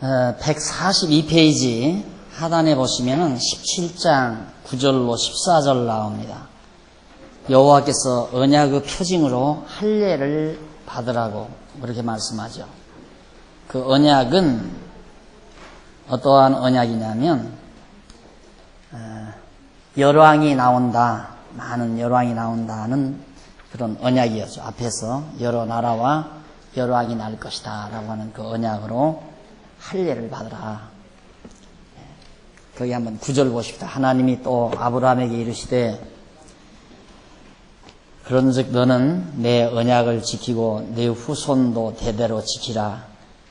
142페이지 하단에 보시면은 17장 9절로 14절 나옵니다. 여호와께서 언약의 표징으로 할례를 받으라고 그렇게 말씀하죠. 그 언약은 어떠한 언약이냐면 열왕이 나온다, 많은 열왕이 나온다는 그런 언약이었죠. 앞에서 여러 나라와 열왕이 날 것이다 라고 하는 그 언약으로 할례를 받으라. 거기 한번 9절 보십시다. 하나님이 또 아브라함에게 이르시되 그런즉 너는 내 언약을 지키고 내 후손도 대대로 지키라.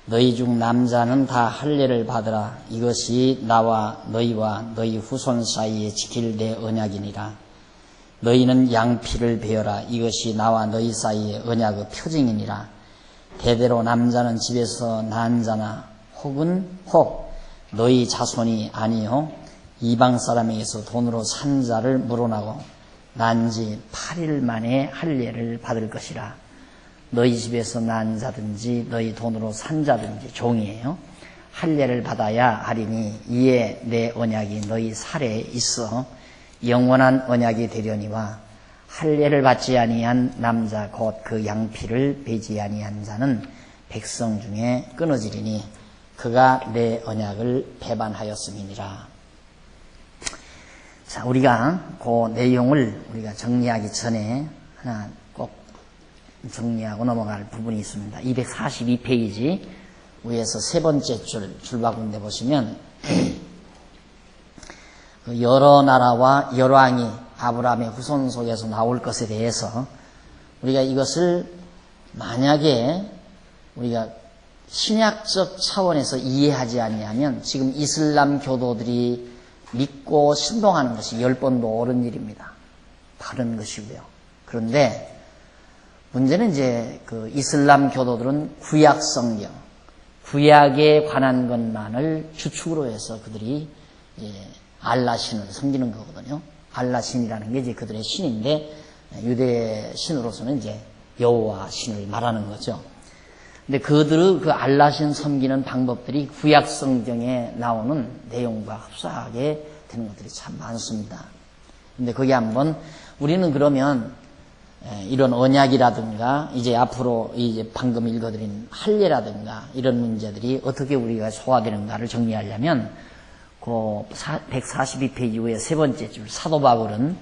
너희 중 남자는 다 할례를 받으라. 이것이 나와 너희와 너희 후손 사이에 지킬 내 언약이니라. 너희는 양피를 베어라. 이것이 나와 너희 사이의 언약의 표징이니라. 대대로 남자는 집에서 난 자나 혹 너희 자손이 아니요 이방 사람에게서 돈으로 산 자를 물어나고 난 지 8일 만에 할례를 받을 것이라. 너희 집에서 난 자든지 너희 돈으로 산 자든지 종이에요. 할례를 받아야 하리니 이에 내 언약이 너희 살에 있어 영원한 언약이 되려니와 할례를 받지 아니한 남자 곧 그 양피를 베지 아니한 자는 백성 중에 끊어지리니 그가 내 언약을 배반하였음이니라. 자, 우리가 그 내용을 우리가 정리하기 전에 하나 꼭 정리하고 넘어갈 부분이 있습니다. 242페이지 위에서 세 번째 줄바군데 보시면 여러 나라와 열왕이 아브라함의 후손 속에서 나올 것에 대해서 우리가 이것을 만약에 우리가 신약적 차원에서 이해하지 아니하면 지금 이슬람 교도들이 믿고 신봉하는 것이 10번도 옳은 일입니다. 바른 것이고요. 그런데 문제는 이제 그 이슬람 교도들은 구약 성경, 구약에 관한 것만을 주축으로 해서 그들이 알라 신을 섬기는 거거든요. 알라 신이라는 게 이제 그들의 신인데 유대 신으로서는 이제 여호와 신을 말하는 거죠. 근데 그들의 그 알라신 섬기는 방법들이 구약 성경에 나오는 내용과 흡사하게 되는 것들이 참 많습니다. 근데 거기 한번 우리는 그러면 이런 언약이라든가 이제 앞으로 이제 방금 읽어드린 할례라든가 이런 문제들이 어떻게 우리가 소화되는가를 정리하려면 그 142페이지 후에 세 번째 줄 사도 바울은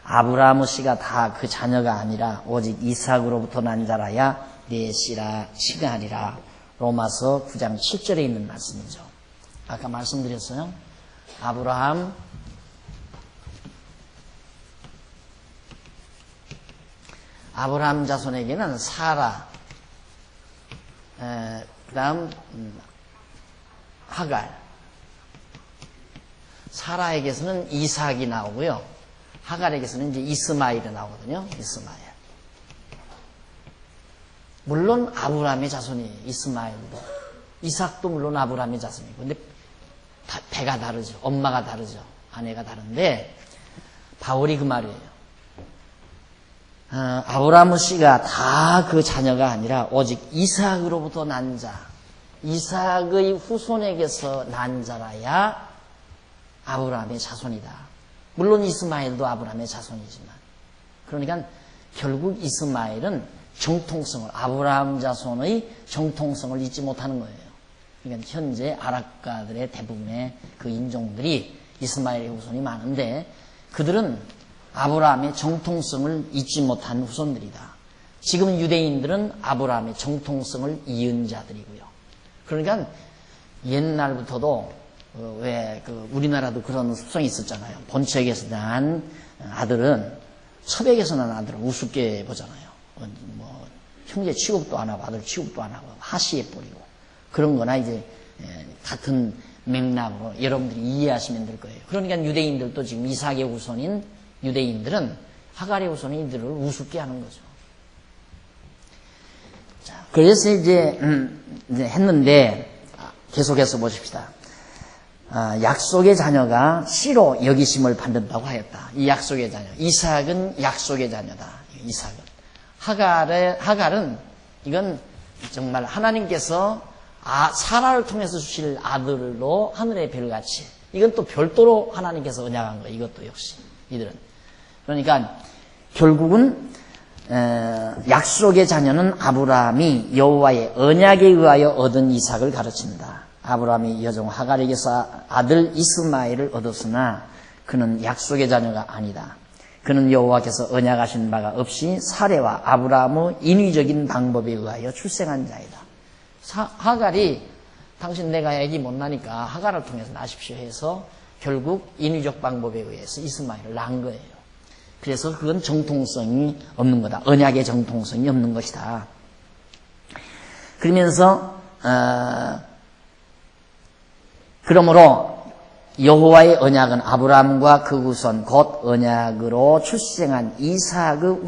아브라함의 씨가 다 그 자녀가 아니라 오직 이삭으로부터 난 자라야 내 씨라 칭하리라. 로마서 9장 7절에 있는 말씀이죠. 아까 말씀드렸어요. 아브라함 자손에게는 사라, 그 다음 하갈, 사라에게서는 이삭이 나오고요. 하갈에게서는 이제 이스마엘이 나오거든요. 이스마엘. 물론 아브라함의 자손이 이스마엘도, 이삭도 물론 아브라함의 자손이고, 근데 배가 다르죠. 엄마가 다르죠. 아내가 다른데 바울이 그 말이에요. 아브라함의 씨가 다 그 자녀가 아니라 오직 이삭으로부터 난 자, 이삭의 후손에게서 난 자라야 아브라함의 자손이다. 물론 이스마엘도 아브라함의 자손이지만, 그러니까 결국 이스마엘은 정통성을, 아브라함 자손의 정통성을 잊지 못하는 거예요. 그러니까 현재 아랍가들의 대부분의 그 인종들이 이스마엘의 후손이 많은데 그들은 아브라함의 정통성을 잊지 못한 후손들이다. 지금 유대인들은 아브라함의 정통성을 이은 자들이고요. 그러니까 옛날부터도 왜 그 우리나라도 그런 습성이 있었잖아요. 본척에서 난 아들은 첩에게서 난 아들을 우습게 보잖아요. 뭐 형제 취급도 안 하고 아들 취급도 안 하고 하시에 뿌리고 그런 거나 이제 같은 맥락으로 여러분들이 이해하시면 될 거예요. 그러니까 유대인들도 지금 이삭의 후손인 유대인들은 하갈의 후손인 이들을 우습게 하는 거죠. 자, 그래서 이제 했는데 계속해서 보십시다. 약속의 자녀가 씨로 여기심을 받는다고 하였다. 이 약속의 자녀. 이삭은 약속의 자녀다. 이삭은. 하갈은 이건 정말 하나님께서 사라를 통해서 주실 아들로 하늘의 별같이. 이건 또 별도로 하나님께서 언약한 거예요. 이것도 역시 이들은. 그러니까 결국은 약속의 자녀는 아브라함이 여호와의 언약에 의하여 얻은 이삭을 가르친다. 아브라함이 여종 하갈에게서 아들 이스마엘을 얻었으나 그는 약속의 자녀가 아니다. 그는 여호와께서 언약하신 바가 없이 사레와 아브라함의 인위적인 방법에 의하여 출생한 자이다. 하갈이 당신 내가 애기 못 나니까 하갈을 통해서 나십시오 해서 결국 인위적 방법에 의해서 이스마엘을 낳은 거예요. 그래서 그건 정통성이 없는 거다. 언약의 정통성이 없는 것이다. 그러면서 그러므로 여호와의 언약은 아브라함과 그 후손 곧 언약으로 출생한 이삭의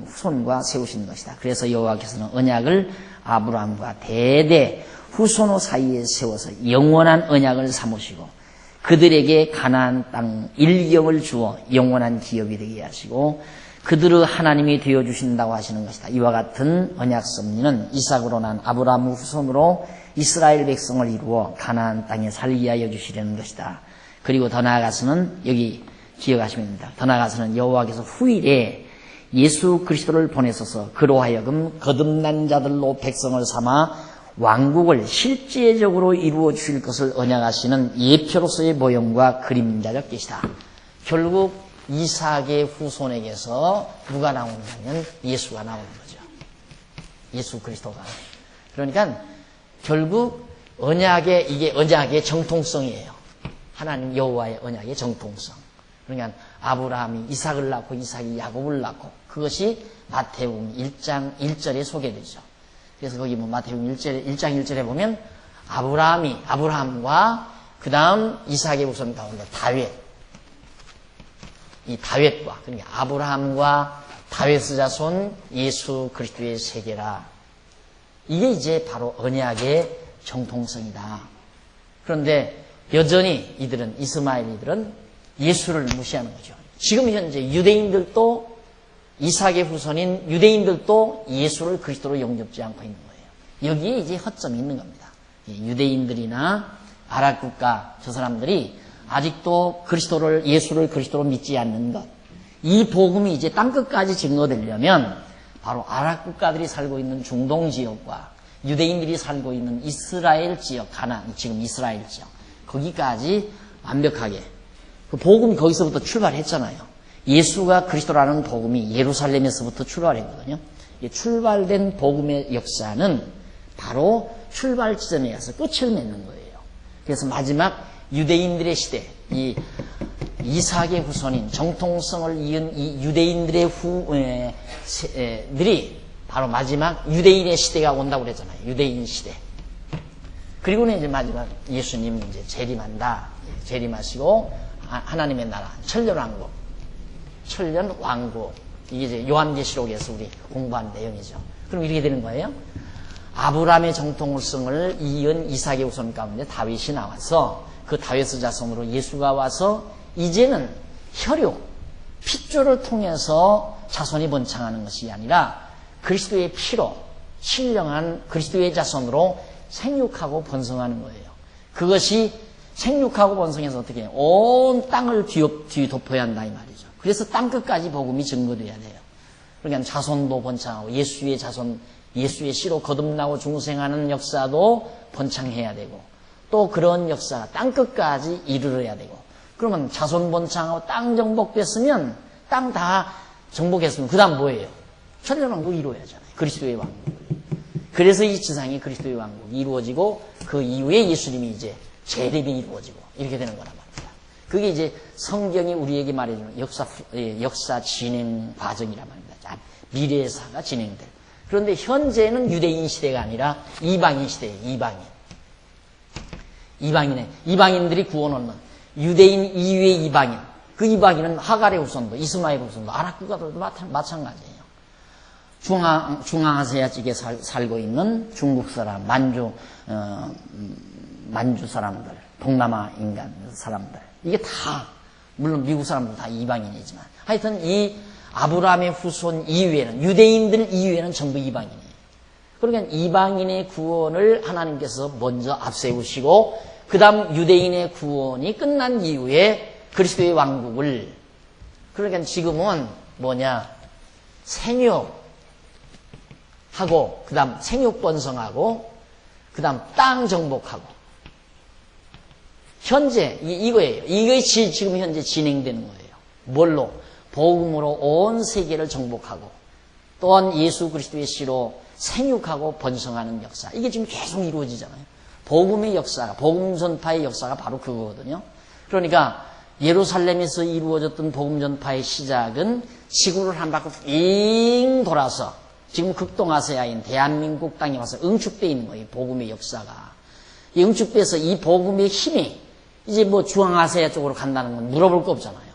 후손과 세우신 것이다. 그래서 여호와께서는 언약을 아브라함과 대대 후손의 사이에 세워서 영원한 언약을 삼으시고 그들에게 가나안 땅 일경을 주어 영원한 기업이 되게 하시고 그들의 하나님이 되어주신다고 하시는 것이다. 이와 같은 언약 섭리는 이삭으로 난 아브라함 후손으로 이스라엘 백성을 이루어 가나안 땅에 살게 하여 주시려는 것이다. 그리고 더 나아가서는 여기 기억하시면 됩니다. 더 나아가서는 여호와께서 후일에 예수 그리스도를 보내소서 그로 하여금 거듭난 자들로 백성을 삼아 왕국을 실제적으로 이루어 주실 것을 언약하시는 예표로서의 모형과 그림자적 계시다. 결국 이삭의 후손에게서 누가 나오느냐면 예수가 나오는 거죠. 예수 그리스도가. 그러니까 결국 이게 언약의 정통성이에요. 하나님 여호와의 언약의 정통성. 그러니까 아브라함이 이삭을 낳고 이삭이 야곱을 낳고 그것이 마태복음 1장 1절에 소개되죠. 그래서 거기 마태복음 1장 1절에 보면 아브라함과 그 다음 이삭의 후손 가운데 다윗. 이 다윗과, 그러니까 아브라함과 다윗의 자손 예수 그리스도의 세계라. 이게 이제 바로 언약의 정통성이다. 그런데 여전히 이스마엘이들은 예수를 무시하는 거죠. 지금 현재 유대인들도 이삭의 후손인 유대인들도 예수를 그리스도로 영접지 않고 있는 거예요. 여기에 이제 허점이 있는 겁니다. 유대인들이나 아랍 국가 저 사람들이 아직도 예수를 그리스도로 믿지 않는 것. 이 복음이 이제 땅끝까지 증거되려면 바로 아랍 국가들이 살고 있는 중동 지역과 유대인들이 살고 있는 이스라엘 지역, 가나안, 지금 이스라엘 지역, 거기까지 완벽하게 그 복음이 거기서부터 출발했잖아요. 예수가 그리스도라는 복음이 예루살렘에서부터 출발했거든요. 출발된 복음의 역사는 바로 출발 지점에 가서 끝을 맺는 거예요. 그래서 마지막 유대인들의 시대, 이 이삭의 후손인 정통성을 이은 이 유대인들의 들이 바로 마지막 유대인의 시대가 온다고 그랬잖아요. 유대인 시대. 그리고는 이제 마지막 예수님 이제 재림한다. 재림하시고 하나님의 나라, 천년왕국. 천년왕국. 이게 이제 요한계시록에서 우리 공부한 내용이죠. 그럼 이렇게 되는 거예요. 아브라함의 정통성을 이은 이삭의 후손 가운데 다윗이 나와서 그 다윗의 자손으로 예수가 와서 이제는 혈육, 핏줄을 통해서 자손이 번창하는 것이 아니라 그리스도의 피로 신령한 그리스도의 자손으로 생육하고 번성하는 거예요. 그것이 생육하고 번성해서 어떻게 해요? 온 땅을 뒤덮어야 한다 이 말이죠. 그래서 땅끝까지 복음이 증거돼야 돼요. 그러니까 자손도 번창하고 예수의 자손, 예수의 씨로 거듭나고 중생하는 역사도 번창해야 되고 또 그런 역사가 땅끝까지 이르러야 되고 그러면 자손 번창하고 땅 정복됐으면 땅 다 정복했으면 그 다음 뭐예요? 천년왕국 이루어야잖아요. 그리스도의 왕국. 그래서 이 지상에 그리스도의 왕국이 이루어지고 그 이후에 예수님이 이제 재림이 이루어지고 이렇게 되는 거란 말입니다. 그게 이제 성경이 우리에게 말해주는 역사 진행 과정이란 말입니다. 미래사가 진행될. 그런데 현재는 유대인 시대가 아니라 이방인 시대예요. 이방인들이 구원 얻는 유대인 이외의 이방인. 그 이방인은 하갈의 후손도 이스마엘 후손도 아랍 국가들도 마찬가지예요. 중앙아시아 쪽에 살고 있는 중국 사람, 만주 사람들, 동남아 인간 사람들. 이게 다, 물론 미국 사람들 다 이방인이지만. 하여튼 이 아브라함의 후손 이외에는, 유대인들 이외에는 전부 이방인이에요. 그러니까 이방인의 구원을 하나님께서 먼저 앞세우시고 그 다음 유대인의 구원이 끝난 이후에 그리스도의 왕국을, 그러니까 지금은 뭐냐, 생육하고 그 다음 생육 번성하고 그 다음 땅 정복하고, 현재 이거예요. 이것이 지금 현재 진행되는 거예요. 뭘로? 복음으로 온 세계를 정복하고 또한 예수 그리스도의 씨로 생육하고 번성하는 역사. 이게 지금 계속 이루어지잖아요. 복음의 역사가, 복음 전파의 역사가 바로 그거거든요. 그러니까 예루살렘에서 이루어졌던 복음 전파의 시작은 지구를 한 바퀴 빙 돌아서 지금 극동아시아인 대한민국 땅에 와서 응축되어 있는 거예요. 복음의 역사가. 이 응축돼서 이 복음의 힘이 이제 뭐 중앙아시아 쪽으로 간다는 건 물어볼 거 없잖아요.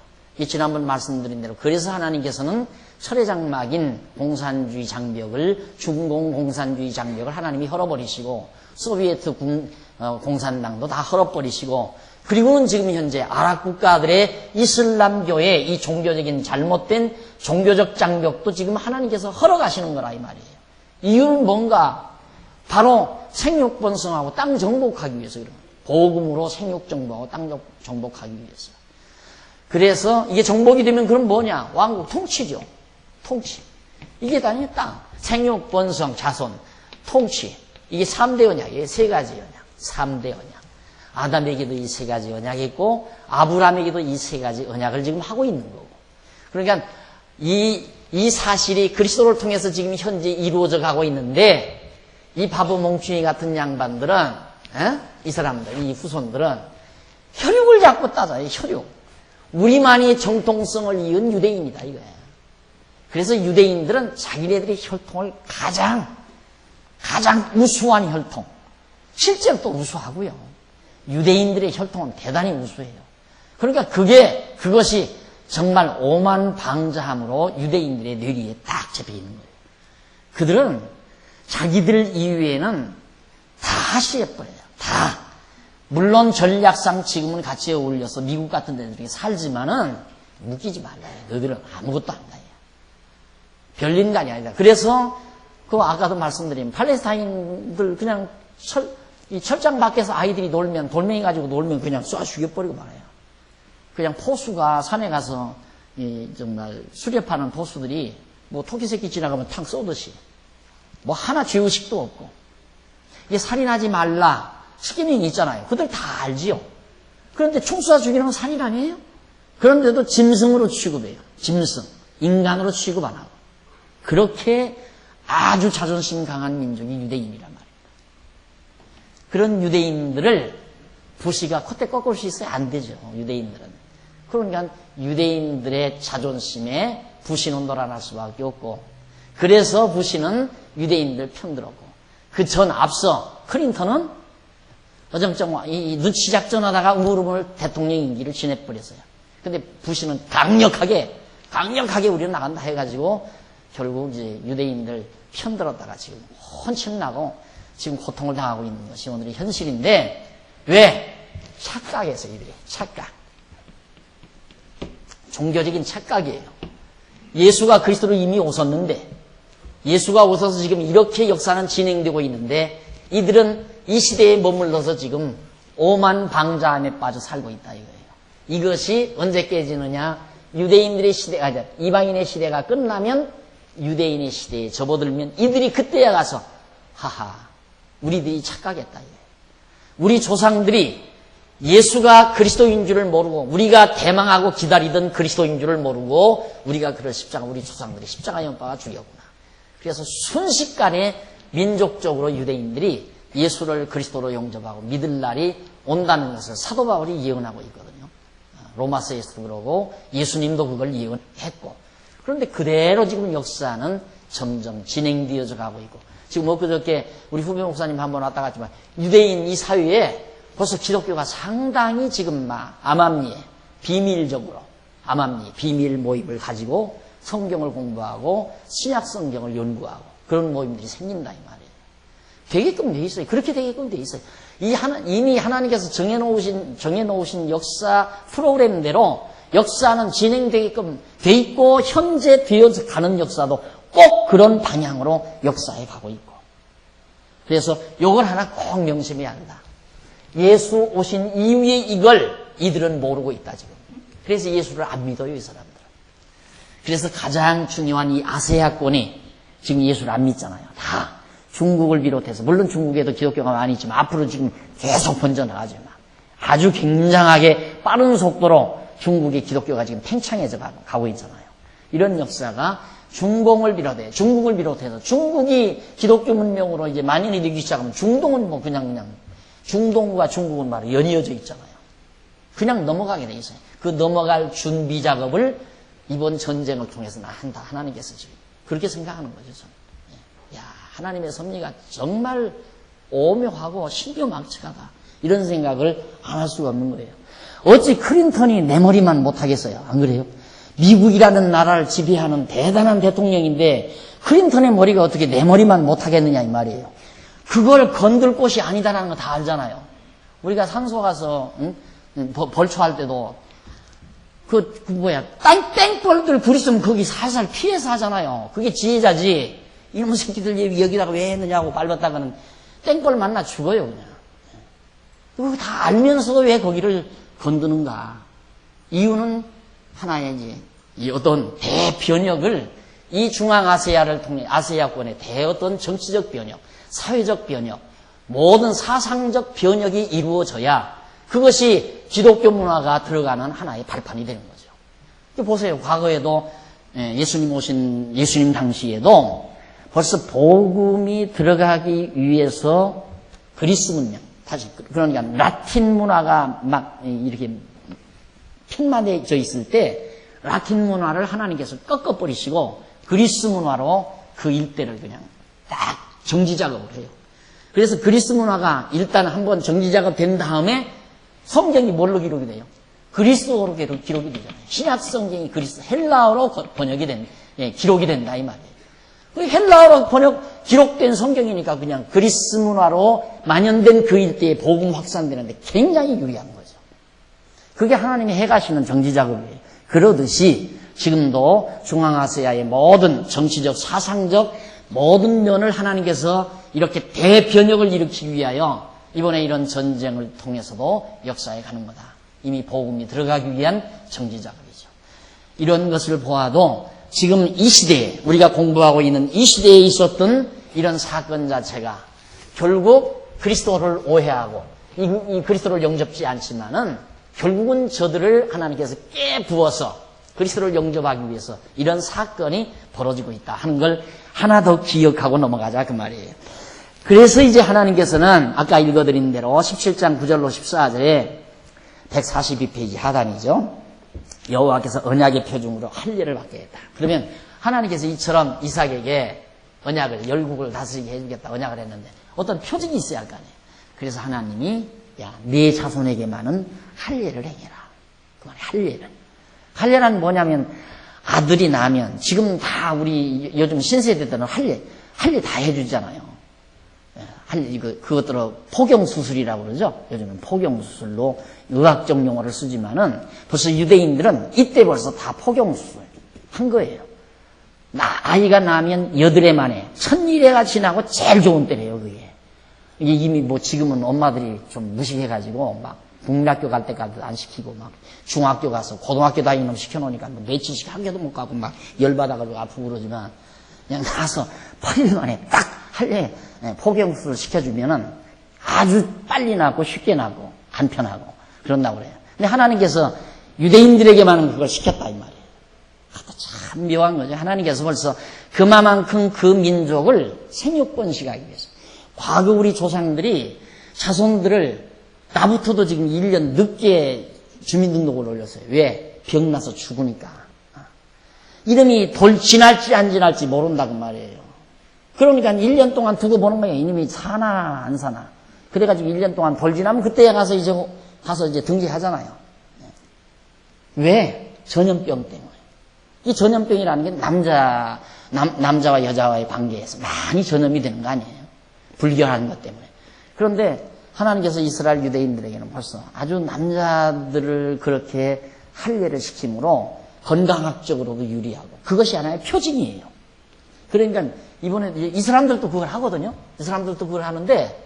지난번 말씀드린 대로 그래서 하나님께서는 철회장막인 공산주의 장벽을, 중공 공산주의 장벽을 하나님이 헐어버리시고 소비에트 공산당도 다 헐어버리시고, 그리고는 지금 현재 아랍 국가들의 이슬람교의 이 종교적인 잘못된 종교적 장벽도 지금 하나님께서 헐어가시는 거라 이 말이에요. 이유는 뭔가? 바로 생육 번성하고 땅 정복하기 위해서 그런 거예요. 복음으로 생육 정복하고 땅 정복하기 위해서. 그래서 이게 정복이 되면 그럼 뭐냐? 왕국 통치죠. 통치. 이게 다니 땅, 생육, 번성, 자손, 통치. 이게 3대 언약이에요. 3가지 언약. 3대 언약. 아담에게도 이 3가지 언약이 있고 아브라함에게도 이 3가지 언약을 지금 하고 있는 거고. 그러니까 이 사실이 그리스도를 통해서 지금 현재 이루어져 가고 있는데, 이 바보 몽충이 같은 양반들은, 이 사람들, 이 후손들은 혈육을 자꾸 따져요. 혈육. 우리만이 정통성을 이은 유대인이다 이거예요. 그래서 유대인들은 자기네들의 혈통을 가장 우수한 혈통, 실제로 또 우수하고요. 유대인들의 혈통은 대단히 우수해요. 그러니까 그것이 정말 오만방자함으로 유대인들의 뇌리에 딱 잡혀있는 거예요. 그들은 자기들 이외에는 다 시해버려요. 다. 물론 전략상 지금은 같이 어울려서 미국 같은 데들이 살지만은 묶이지 말라요. 너희들은 아무것도 안다. 별인간이 아니다. 그래서 아까도 말씀드린 팔레스타인들 그냥 이 철장 밖에서 아이들이 놀면, 돌멩이 가지고 놀면 그냥 쏴 죽여버리고 말아요. 그냥 포수가 산에 가서 정말 수렵하는 포수들이 뭐 토끼 새끼 지나가면 탕 쏘듯이 뭐 하나 죄의식도 없고, 이게 살인하지 말라 시키는 있잖아요. 그들 다 알지요. 그런데 총 쏴 죽이는 건 살인 아니에요? 그런데도 짐승으로 취급해요. 짐승, 인간으로 취급 안 하고. 그렇게 아주 자존심 강한 민족이 유대인이란 말입니다. 그런 유대인들을 부시가 콧대 꺾을 수 있어요? 안 되죠. 유대인들은. 그러니까 유대인들의 자존심에 부시는 놀아날 수밖에 없고, 그래서 부시는 유대인들 편들었고, 그 전 앞서 클린턴은 어정쩡 이 눈치 작전하다가 무릎을 대통령 임기를 지내버렸어요. 근데 부시는 강력하게 우리는 나간다 해가지고 결국 이제 유대인들 편들었다가 지금 혼쭐 나고 지금 고통을 당하고 있는 것이 오늘의 현실인데, 왜? 착각해서 이들이 착각. 종교적인 착각이에요. 예수가 그리스도로 이미 오셨는데, 예수가 오셔서 지금 이렇게 역사는 진행되고 있는데, 이들은 이 시대에 머물러서 지금 오만방자함에 빠져 살고 있다 이거예요. 이것이 언제 깨지느냐? 유대인들의 시대가, 이방인의 시대가 끝나면 유대인의 시대에 접어들면 이들이 그때야 가서 하하, 우리들이 착각했다 이거예요. 우리 조상들이 예수가 그리스도인 줄을 모르고, 우리가 대망하고 기다리던 그리스도인 줄을 모르고, 우리가 우리 조상들이 십자가 연바가 죽였구나. 그래서 순식간에 민족적으로 유대인들이 예수를 그리스도로 영접하고 믿을 날이 온다는 것을 사도 바울이 예언하고 있거든요. 로마서에서도 그러고 예수님도 그걸 예언했고, 그런데 그대로 지금 역사는 점점 진행되어져 가고 있고, 지금 엊그저께 우리 후배 목사님 한번 왔다 갔지만 유대인 이 사회에 벌써 기독교가 상당히 지금 암암리에 비밀적으로 비밀 모임을 가지고 성경을 공부하고 신약 성경을 연구하고 그런 모임들이 생긴다 이 말이에요. 되게끔 돼 있어요. 그렇게 되게끔 돼 있어요. 이미 하나님께서 정해놓으신 역사 프로그램대로 역사는 진행되게끔 돼 있고, 현재 되어서 가는 역사도 꼭 그런 방향으로 역사해 가고 있고. 그래서 요걸 하나 꼭 명심해야 한다. 예수 오신 이후에 이걸 이들은 모르고 있다 지금. 그래서 예수를 안 믿어요, 이 사람들은. 그래서 가장 중요한 이 아세아권이 지금 예수를 안 믿잖아요. 다 중국을 비롯해서, 물론 중국에도 기독교가 많이 있지만 앞으로 지금 계속 번져나가죠. 아주 굉장하게 빠른 속도로 중국의 기독교가 지금 팽창해져 가고 있잖아요. 이런 역사가 중국을 비롯해서 중국이 기독교 문명으로 이제 만연이 되기 시작하면 중동은 뭐 그냥 중동과 중국은 말이 연이어져 있잖아요. 그냥 넘어가게 돼 있어요. 그 넘어갈 준비 작업을 이번 전쟁을 통해서 한다. 하나님께서 지금 그렇게 생각하는 거죠. 저는. 야, 하나님의 섭리가 정말 오묘하고 신비막측하다. 이런 생각을 안 할 수가 없는 거예요. 어찌 클린턴이 내 머리만 못하겠어요? 안 그래요? 미국이라는 나라를 지배하는 대단한 대통령인데 클린턴의 머리가 어떻게 내 머리만 못하겠느냐 이 말이에요. 그걸 건들 곳이 아니다라는 거 다 알잖아요. 우리가 산소 가서 벌초할 때도 땡벌들 부리으면 거기 살살 피해서 하잖아요. 그게 지혜자지. 이놈 새끼들 여기다가 왜 했느냐고 밟았다가는 땡벌 만나 죽어요, 그냥. 그거 다 알면서도 왜 거기를 건드는가. 이유는 하나의 이제 이 어떤 대변혁을 이 중앙아시아를 통해 아시아권의 어떤 정치적 변혁, 사회적 변혁, 모든 사상적 변혁이 이루어져야 그것이 기독교 문화가 들어가는 하나의 발판이 되는 거죠. 보세요. 과거에도 예수님 당시에도 벌써 복음이 들어가기 위해서 그리스 문명, 그러니까 라틴 문화가 막 이렇게 핀만해져 있을 때 라틴 문화를 하나님께서 꺾어버리시고 그리스 문화로 그 일대를 그냥 딱 정지 작업을 해요. 그래서 그리스 문화가 일단 한번 정지 작업된 다음에 성경이 뭘로 기록이 돼요? 그리스어로 기록이 되잖아요. 신약 성경이 헬라어로 기록이 된다 이 말이에요. 헬라어로 기록된 성경이니까 그냥 그리스 문화로 만연된 그 일대에 복음 확산되는데 굉장히 유리한 거죠. 그게 하나님이 해가시는 정지 작업이에요. 그러듯이 지금도 중앙아시아의 모든 정치적, 사상적 모든 면을 하나님께서 이렇게 대변혁을 일으키기 위하여 이번에 이런 전쟁을 통해서도 역사에 가는 거다. 이미 복음이 들어가기 위한 정지 작업이죠. 이런 것을 보아도 지금 이 시대에 우리가 공부하고 있는 이 시대에 있었던 이런 사건 자체가 결국 그리스도를 오해하고 이 그리스도를 영접지 않지만은 결국은 저들을 하나님께서 깨부어서 그리스도를 영접하기 위해서 이런 사건이 벌어지고 있다 하는 걸 하나 더 기억하고 넘어가자 그 말이에요. 그래서 이제 하나님께서는 아까 읽어드린 대로 17장 9절로 14절에 142페이지 하단이죠. 여호와께서 언약의 표징으로 할례를 받겠다. 그러면 하나님께서 이처럼 이삭에게 언약을 열국을 다스리게 해주겠다 언약을 했는데 어떤 표징이 있어야 할 거 아니에요. 그래서 하나님이 네 자손에게만은 할례를 행해라. 그 말이 할례를. 할례란 뭐냐면 아들이 나면 지금 다 우리 요즘 신세대들은 할례 다 해주잖아요. 그것들을 포경수술이라고 그러죠. 요즘은 포경수술로 의학적 용어를 쓰지만은 벌써 유대인들은 이때 벌써 다 포경수술 한 거예요. 아이가 나면 8해 만에 1000일에가 지나고 제일 좋은 때래요, 그게. 이게 이미 뭐 지금은 엄마들이 좀 무식해가지고 막 국민학교 갈 때까지도 안 시키고 막 중학교 가서 고등학교 다니는 놈 시켜놓으니까 뭐 며칠씩 학교도 못 가고 막 열받아가지고 아프고 그러지만 그냥 가서 8일 만에 딱 할래 포경수술 시켜주면은 아주 빨리 낫고 쉽게 낫고 간편하고 그런다고 그래요. 근데 하나님께서 유대인들에게만은 그걸 시켰다 이 말이에요. 참 묘한 거죠. 하나님께서 벌써 그만큼 그 민족을 생육번식 하기 위해서 과거 우리 조상들이 자손들을 나부터도 지금 1년 늦게 주민등록을 올렸어요. 왜? 병나서 죽으니까. 이름이 지날지 안 지날지 모른다고 말이에요. 그러니까 1년 동안 두고 보는 거예요. 이놈이 사나 안 사나. 그래가지고 1년 동안 돌 지나면 그때 가서 이제 등재하잖아요. 왜? 전염병 때문에. 이 전염병이라는 게 남자와 여자와의 관계에서 많이 전염이 되는 거 아니에요. 불결한 것 때문에. 그런데 하나님께서 이스라엘 유대인들에게는 벌써 아주 남자들을 그렇게 할례를 시킴으로 건강학적으로도 유리하고 그것이 하나의 표징이에요. 그러니까 이번에 이 사람들도 그걸 하거든요. 이 사람들도 그걸 하는데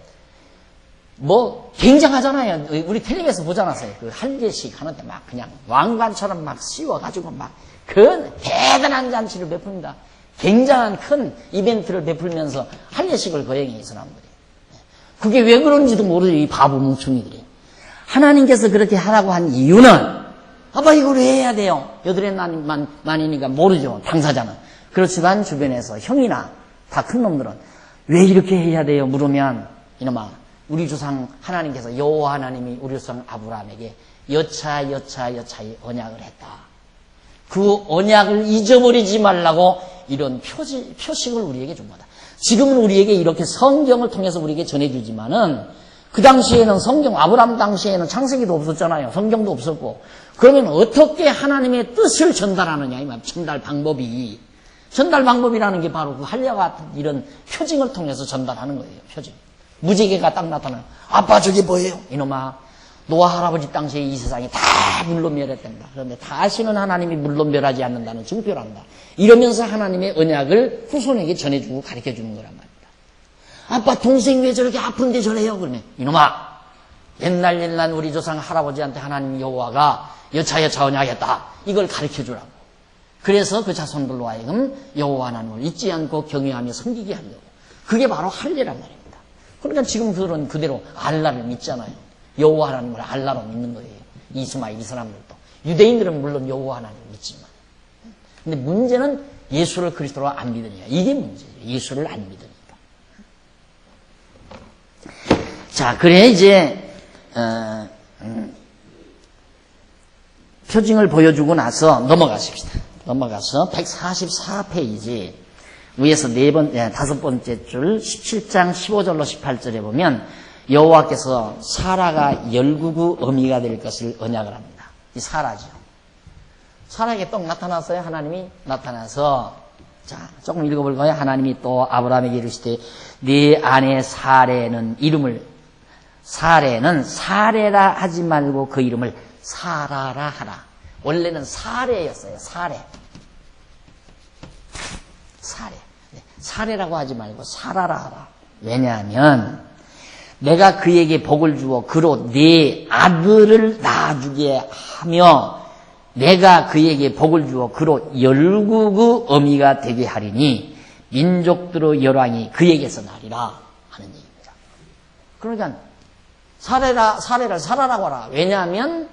뭐 굉장하잖아요. 우리 텔레비에서 보잖아요. 그 할례식 하는데 막 그냥 왕관처럼 막 씌워가지고 막 그 대단한 잔치를 베풉니다. 굉장한 큰 이벤트를 베풀면서 할례식을 거행해 이 사람들이. 그게 왜 그런지도 모르죠. 이 바보 멍충이들이. 하나님께서 그렇게 하라고 한 이유는 아빠 이걸 왜 해야 돼요? 여드레 난이니까 모르죠. 당사자는. 그렇지만 주변에서 형이나 다 큰 놈들은 왜 이렇게 해야 돼요? 물으면 이놈아 우리 조상 하나님께서 여호와 하나님이 우리 조상 아브라함에게 여차의 언약을 했다. 그 언약을 잊어버리지 말라고 이런 표식을 우리에게 준 거다. 지금은 우리에게 이렇게 성경을 통해서 우리에게 전해주지만은 그 당시에는 아브라함 당시에는 창세기도 없었잖아요. 성경도 없었고. 그러면 어떻게 하나님의 뜻을 전달하느냐, 이 말, 전달 방법이라는 게 바로 그 할례와 같은 이런 표징을 통해서 전달하는 거예요, 표징. 무지개가 딱 나타나요. 아빠 저게 뭐예요? 이놈아. 노아 할아버지 당시에 이 세상이 다 물로 멸했단다. 그런데 다시는 하나님이 물로 멸하지 않는다는 증표를 한다. 이러면서 하나님의 언약을 후손에게 전해주고 가르쳐주는 거란 말입니다. 아빠 동생 왜 저렇게 아픈데 저래요? 그러면 이놈아 옛날 우리 조상 할아버지한테 하나님 여호와가 여차 언약했다. 이걸 가르쳐주라고. 그래서 그 자손들로 하여금 여호와 하나님을 잊지 않고 경외하며 섬기게 하려고. 그게 바로 할례란 말입니다. 그러니까 지금 그대로 알라를 믿잖아요. 여호와 하나님을 알라로 믿는 거예요. 이스마엘 이 사람들도. 유대인들은 물론 여호와 하나님을 믿지만. 근데 문제는 예수를 그리스도로 안 믿으니까. 이게 문제예요. 예수를 안 믿으니까. 자, 그래 이제 표징을 보여주고 나서 넘어가십시다. 넘어가서 144페이지 위에서 5번째 줄 17장 15절로 18절에 보면 여호와께서 사라가 열국의 어미가 될 것을 언약을 합니다. 이 사라죠. 사라에게 또 나타났어요. 하나님이 나타나서 자 조금 읽어볼까요? 하나님이 또 아브라함에게 이르시되 네 아내 사레는 사레라 하지 말고 그 이름을 사라라 하라. 원래는 사레였어요. 사레. 사레라고 하지 말고 사라라 하라. 왜냐하면 내가 그에게 복을 주어 그로 네 아들을 낳아주게 하며 내가 그에게 복을 주어 그로 열국의 어미가 되게 하리니 민족들의 열왕이 그에게서 나리라 하는 얘기입니다. 그러니까 사레를 사라라고 하라. 왜냐하면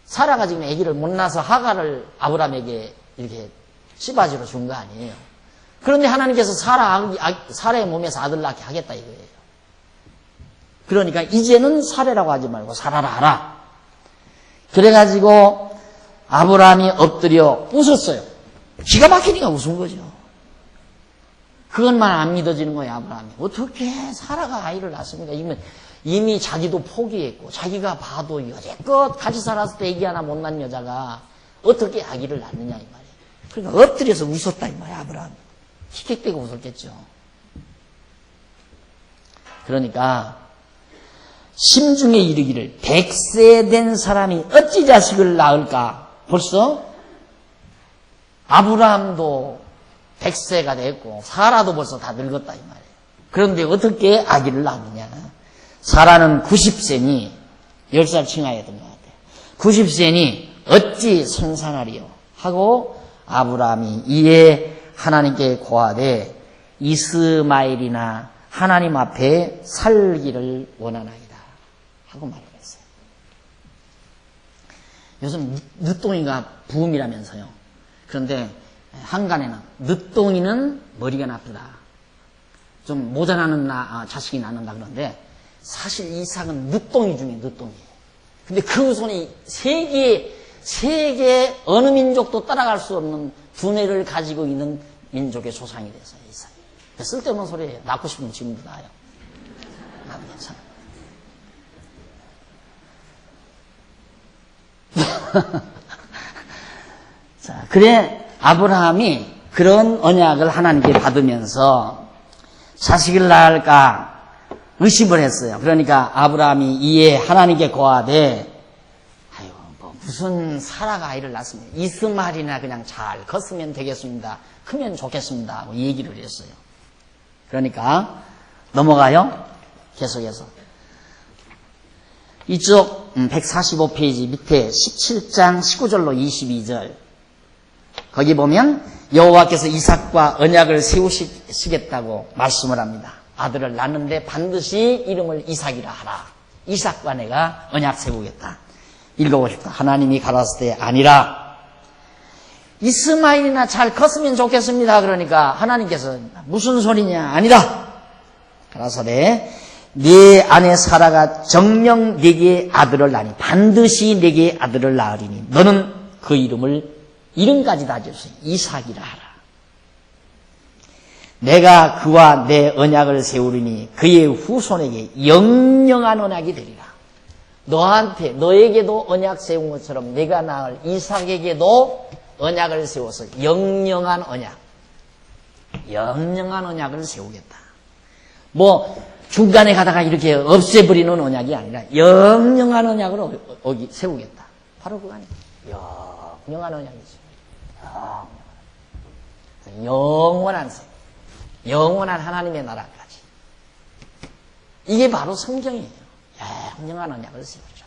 사라가 지금 아기를 못 낳아서 하가를 아브라함에게 이렇게 씨바지로 준 거 아니에요. 그런데 하나님께서 사라의 몸에서 아들 낳게 하겠다 이거예요. 그러니까 이제는 사레라고 하지 말고 사라라 하라. 그래가지고 아브라함이 엎드려 웃었어요. 기가 막히니까 웃은 거죠. 그것만 안 믿어지는 거예요. 아브라함이. 어떻게 사라가 아이를 낳습니까? 이미 자기도 포기했고 자기가 봐도 여태껏 같이 살았을 때 아기 하나 못 낳은 여자가 어떻게 아기를 낳느냐 이 말이에요. 그러니까 엎드려서 웃었다 이 말이에요. 아브라함이. 킥킥대고 웃었겠죠. 그러니까 심중에 이르기를 100세 된 사람이 어찌 자식을 낳을까? 벌써 아브라함도 100세가 됐고 사라도 벌써 다 늙었다 이 말이에요. 그런데 어떻게 아기를 낳느냐? 사라는 90세니 10살 칭하였던 것 같아요. 90세니 어찌 생산하리요? 하고 아브라함이 이에 하나님께 고하되 이스마엘이나 하나님 앞에 살기를 원하나이다 하고 말을 했어요. 요즘 늦둥이가 부음이라면서요. 그런데 한간에는 늦둥이는 머리가 나쁘다. 좀 모자라는 자식이 낳는다 그러는데 사실 이삭은 늦둥이 중에 늦둥이에요. 근데 그 손이 세계 어느 민족도 따라갈 수 없는 두뇌를 가지고 있는 민족의 조상이 됐어요. 이삭이. 쓸데없는 소리예요. 낳고 싶으면 지금도 낳아요. 나도 괜찮아. 자, 그래 아브라함이 그런 언약을 하나님께 받으면서 자식을 낳을까 의심을 했어요. 그러니까 아브라함이 이에 하나님께 고하되 아유 뭐 무슨 사라가 아이를 낳습니다. 이스마엘이나 그냥 잘 컸으면 되겠습니다. 크면 좋겠습니다. 뭐 얘기를 했어요. 그러니까 넘어가요. 계속해서. 이쪽 145페이지 밑에 17장 19절로 22절 거기 보면 여호와께서 이삭과 언약을 세우시겠다고 말씀을 합니다. 아들을 낳는데 반드시 이름을 이삭이라 하라. 이삭과 내가 언약 세우겠다. 읽어보십시오. 하나님이 가라사대 때 아니라 이스마엘이나 잘 컸으면 좋겠습니다. 그러니까 하나님께서 무슨 소리냐? 아니다. 가라사대 네 아내 사라가 정녕 네게 아들을 낳으니 반드시 네게 아들을 낳으리니 너는 그 이름까지 다 지었어요. 이삭이라 하라. 내가 그와 내 언약을 세우리니 그의 후손에게 영영한 언약이 되리라. 너에게도 언약 세운 것처럼 내가 낳을 이삭에게도 언약을 세워서 영영한 언약을 세우겠다. 뭐 중간에 가다가 이렇게 없애버리는 언약이 아니라 영영한 언약을 세우겠다. 바로 그거 아니에요. 영영한 언약이죠. 영원한 세, 영원한 하나님의 나라까지. 이게 바로 성경이에요. 영영한 언약을 세우죠.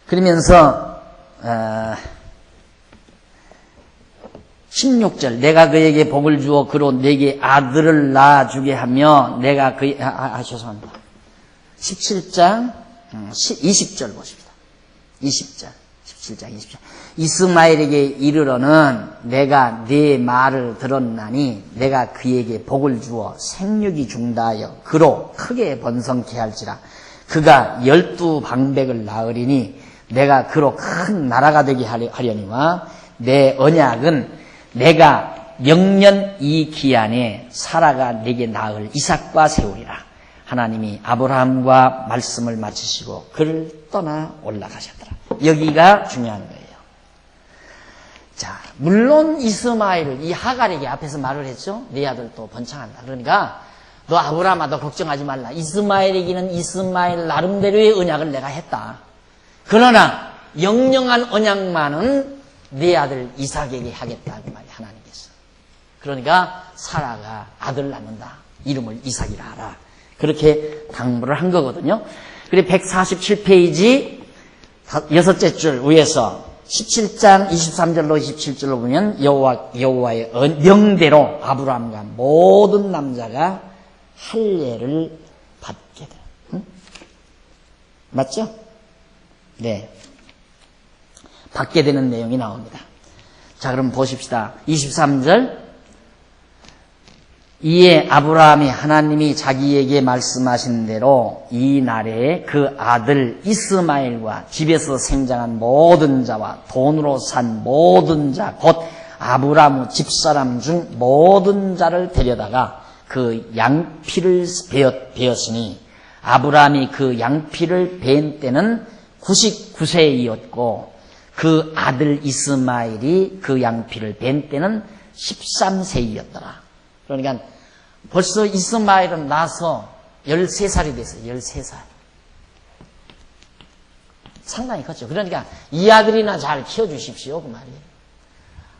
그러면서 16절 내가 그에게 복을 주어 그로 내게 아들을 낳아주게 하며 내가 죄송합니다. 17장 20절 보십시다. 17장 20절 이스마엘에게 이르러는 내가 네 말을 들었나니 내가 그에게 복을 주어 생육이 중다하여 그로 크게 번성케 할지라 그가 12방백을 낳으리니 내가 그로 큰 나라가 되게 하려니와 내 언약은 내가 영년 이 기한에 사라가 내게 낳을 이삭과 세우리라. 하나님이 아브라함과 말씀을 마치시고 그를 떠나 올라가셨더라. 여기가 중요한 거예요. 자, 물론 이스마엘을 이 하갈에게 앞에서 말을 했죠. 네 아들 또 번창한다. 그러니까 너 아브라함아 너 걱정하지 말라. 이스마엘에게는 이스마엘 나름대로의 언약을 내가 했다. 그러나 영영한 언약만은 네 아들 이삭에게 하겠다. 그 말이 하나님께서. 그러니까 사라가 아들 낳는다. 이름을 이삭이라 하라. 그렇게 당부를 한 거거든요. 그리고 147페이지 6째 줄 위에서 17장 23절로 27절로 보면 여호와의 명대로 아브라함과 모든 남자가 할례를 받게 돼요. 응? 맞죠? 네. 받게 되는 내용이 나옵니다. 자, 그럼 보십시다. 23절. 이에 아브라함이 하나님이 자기에게 말씀하신 대로 이 날에 그 아들 이스마엘과 집에서 생장한 모든 자와 돈으로 산 모든 자, 곧 아브라함 집사람 중 모든 자를 데려다가 그 양피를 베었으니 아브라함이 그 양피를 베은 때는 99세이었고 그 아들 이스마엘이 그 양피를 벤 때는 13세이었더라. 그러니까 벌써 이스마엘은 나서 13살이 됐어요. 13살. 상당히 컸죠. 그러니까 이 아들이나 잘 키워주십시오. 그 말이에요.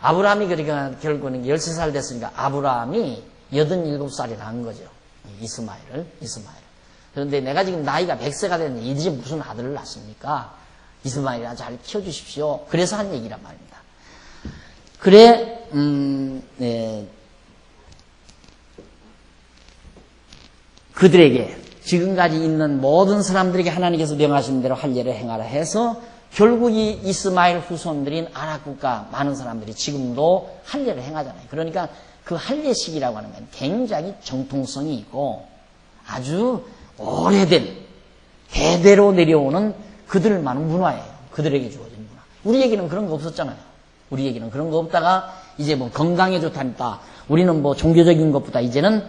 아브라함이 그러니까 결국은 13살 됐으니까 아브라함이 87살이 난 거죠. 이스마엘을. 그런데 내가 지금 나이가 100세가 됐는데 이제 무슨 아들을 낳습니까? 이스마엘이나 잘 키워주십시오. 그래서 한 얘기란 말입니다. 그래, 그들에게 지금까지 있는 모든 사람들에게 하나님께서 명하신 대로 할례를 행하라 해서 결국 이 이스마엘 후손들인 아랍 국가 많은 사람들이 지금도 할례를 행하잖아요. 그러니까 그 할례식이라고 하는 건 굉장히 정통성이 있고 아주 오래된 대대로 내려오는 그들만의 문화예요. 그들에게 주어진 문화. 우리에게는 그런 거 없었잖아요. 우리에게는 그런 거 없다가 이제 뭐 건강에 좋다니까 우리는 뭐 종교적인 것보다 이제는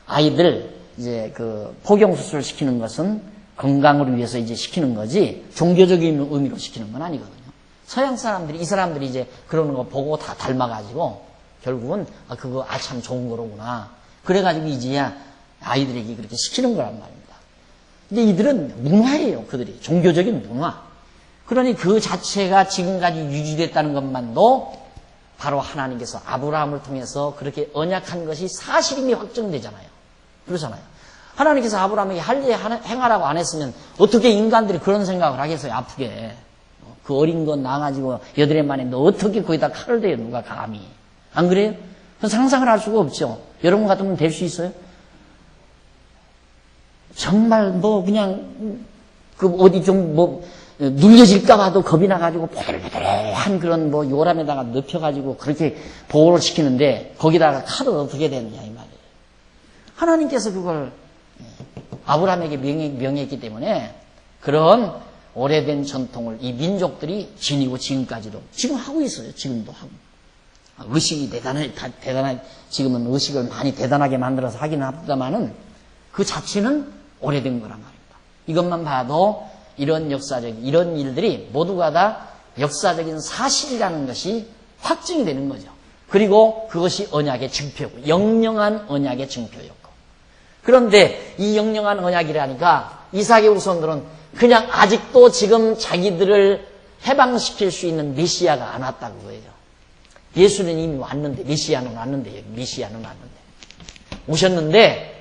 아이들 이제 그 포경수술 시키는 것은 건강을 위해서 이제 시키는 거지 종교적인 의미로 시키는 건 아니거든요. 서양 사람들이 이 사람들이 이제 그러는 거 보고 다 닮아가지고 결국은 그거 참 좋은 거로구나. 그래가지고 이제야 아이들에게 그렇게 시키는 거란 말입니다. 근데 이들은 문화예요. 그들이 종교적인 문화. 그러니 그 자체가 지금까지 유지됐다는 것만도 바로 하나님께서 아브라함을 통해서 그렇게 언약한 것이 사실임이 확정되잖아요. 그러잖아요. 하나님께서 아브라함에게 할 일 행하라고 안 했으면 어떻게 인간들이 그런 생각을 하겠어요. 아프게. 그 어린 것 낳아가지고 8해 만에 너 어떻게 거기다 칼을 대요. 누가 감히. 안 그래요? 그건 상상을 할 수가 없죠. 여러분 같으면 될 수 있어요? 정말 뭐 그냥 그 어디 좀 뭐 눌려질까 봐도 겁이 나가지고 보들보들한 그런 뭐 요람에다가 눕혀가지고 그렇게 보호를 시키는데 거기다가 칼을 어떻게 되느냐 이 말이에요. 하나님께서 그걸 아브라함에게 명했기 때문에 그런 오래된 전통을 이 민족들이 지니고 지금까지도 지금 하고 있어요. 지금도 하고. 의식이 대단하게 지금은 의식을 많이 대단하게 만들어서 하긴 합니다만은 그 자체는 오래된 거란 말입니다. 이것만 봐도 이런 역사적인 이런 일들이 모두가 다 역사적인 사실이라는 것이 확증이 되는 거죠. 그리고 그것이 언약의 증표고 영영한 언약의 증표였고. 그런데 이 영영한 언약이라니까 이삭의 후손들은 그냥 아직도 지금 자기들을 해방시킬 수 있는 메시아가 안 왔다고 거예요. 예수는 이미 왔는데 메시아는 왔는데 오셨는데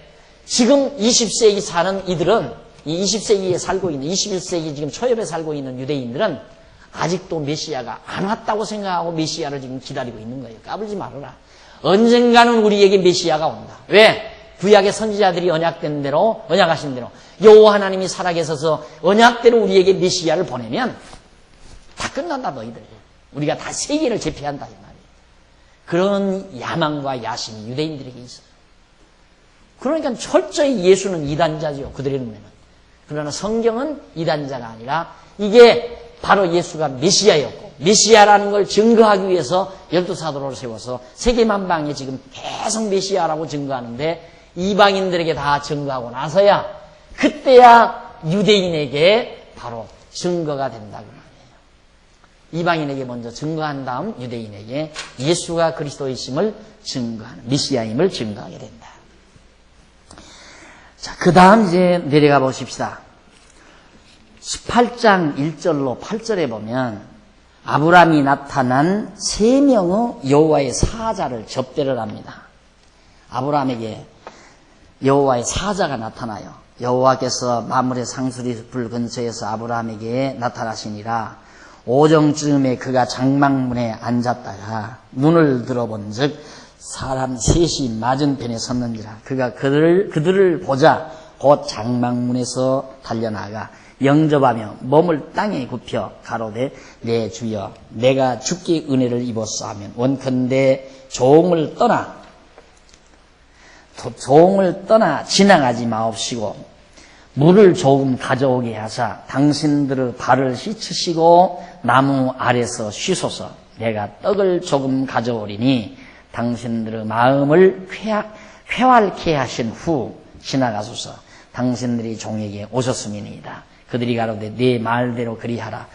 지금 20세기 사는 이들은 이 20세기에 살고 있는 21세기 지금 초엽에 살고 있는 유대인들은 아직도 메시아가 안 왔다고 생각하고 메시아를 지금 기다리고 있는 거예요. 까불지 말아라. 언젠가는 우리에게 메시아가 온다. 왜? 구약의 선지자들이 언약된 대로 언약하신 대로 여호와 하나님이 살아계셔서 언약대로 우리에게 메시아를 보내면 다 끝난다 너희들. 우리가 다 세계를 제패한다 이 말이에요. 그런 야망과 야심이 유대인들에게 있어요. 그러니까 철저히 예수는 이단자죠. 그들의 눈에는. 그러나 성경은 이단자가 아니라 이게 바로 예수가 메시아였고 메시아라는 걸 증거하기 위해서 12사도를 세워서 세계만방에 지금 계속 메시아라고 증거하는데 이방인들에게 다 증거하고 나서야 그때야 유대인에게 바로 증거가 된다고 말해요. 이방인에게 먼저 증거한 다음 유대인에게 예수가 그리스도이심을 증거하는 메시아임을 증거하게 된다. 자, 그 다음 이제 내려가 보십시다. 18장 1절로 8절에 보면 아브라함이 나타난 3명의 여호와의 사자를 접대를 합니다. 아브라함에게 여호와의 사자가 나타나요. 여호와께서 마물의 상수리 불 근처에서 아브라함에게 나타나시니라. 오정쯤에 그가 장막문에 앉았다가 눈을 들어본 즉 사람 셋이 맞은편에 섰는지라. 그가 그들을 보자 곧 장막문에서 달려나가 영접하며 몸을 땅에 굽혀 가로되 내 주여 내가 주께 은혜를 입었소 하면 원컨대 종을 떠나 지나가지 마옵시고 물을 조금 가져오게 하사 당신들의 발을 씻으시고 나무 아래서 쉬소서. 내가 떡을 조금 가져오리니 당신들의 마음을 쾌활케 하신 후 지나가소서. 당신들이 종에게 오셨음이니이다. 그들이 가로되 네 말대로 그리하라.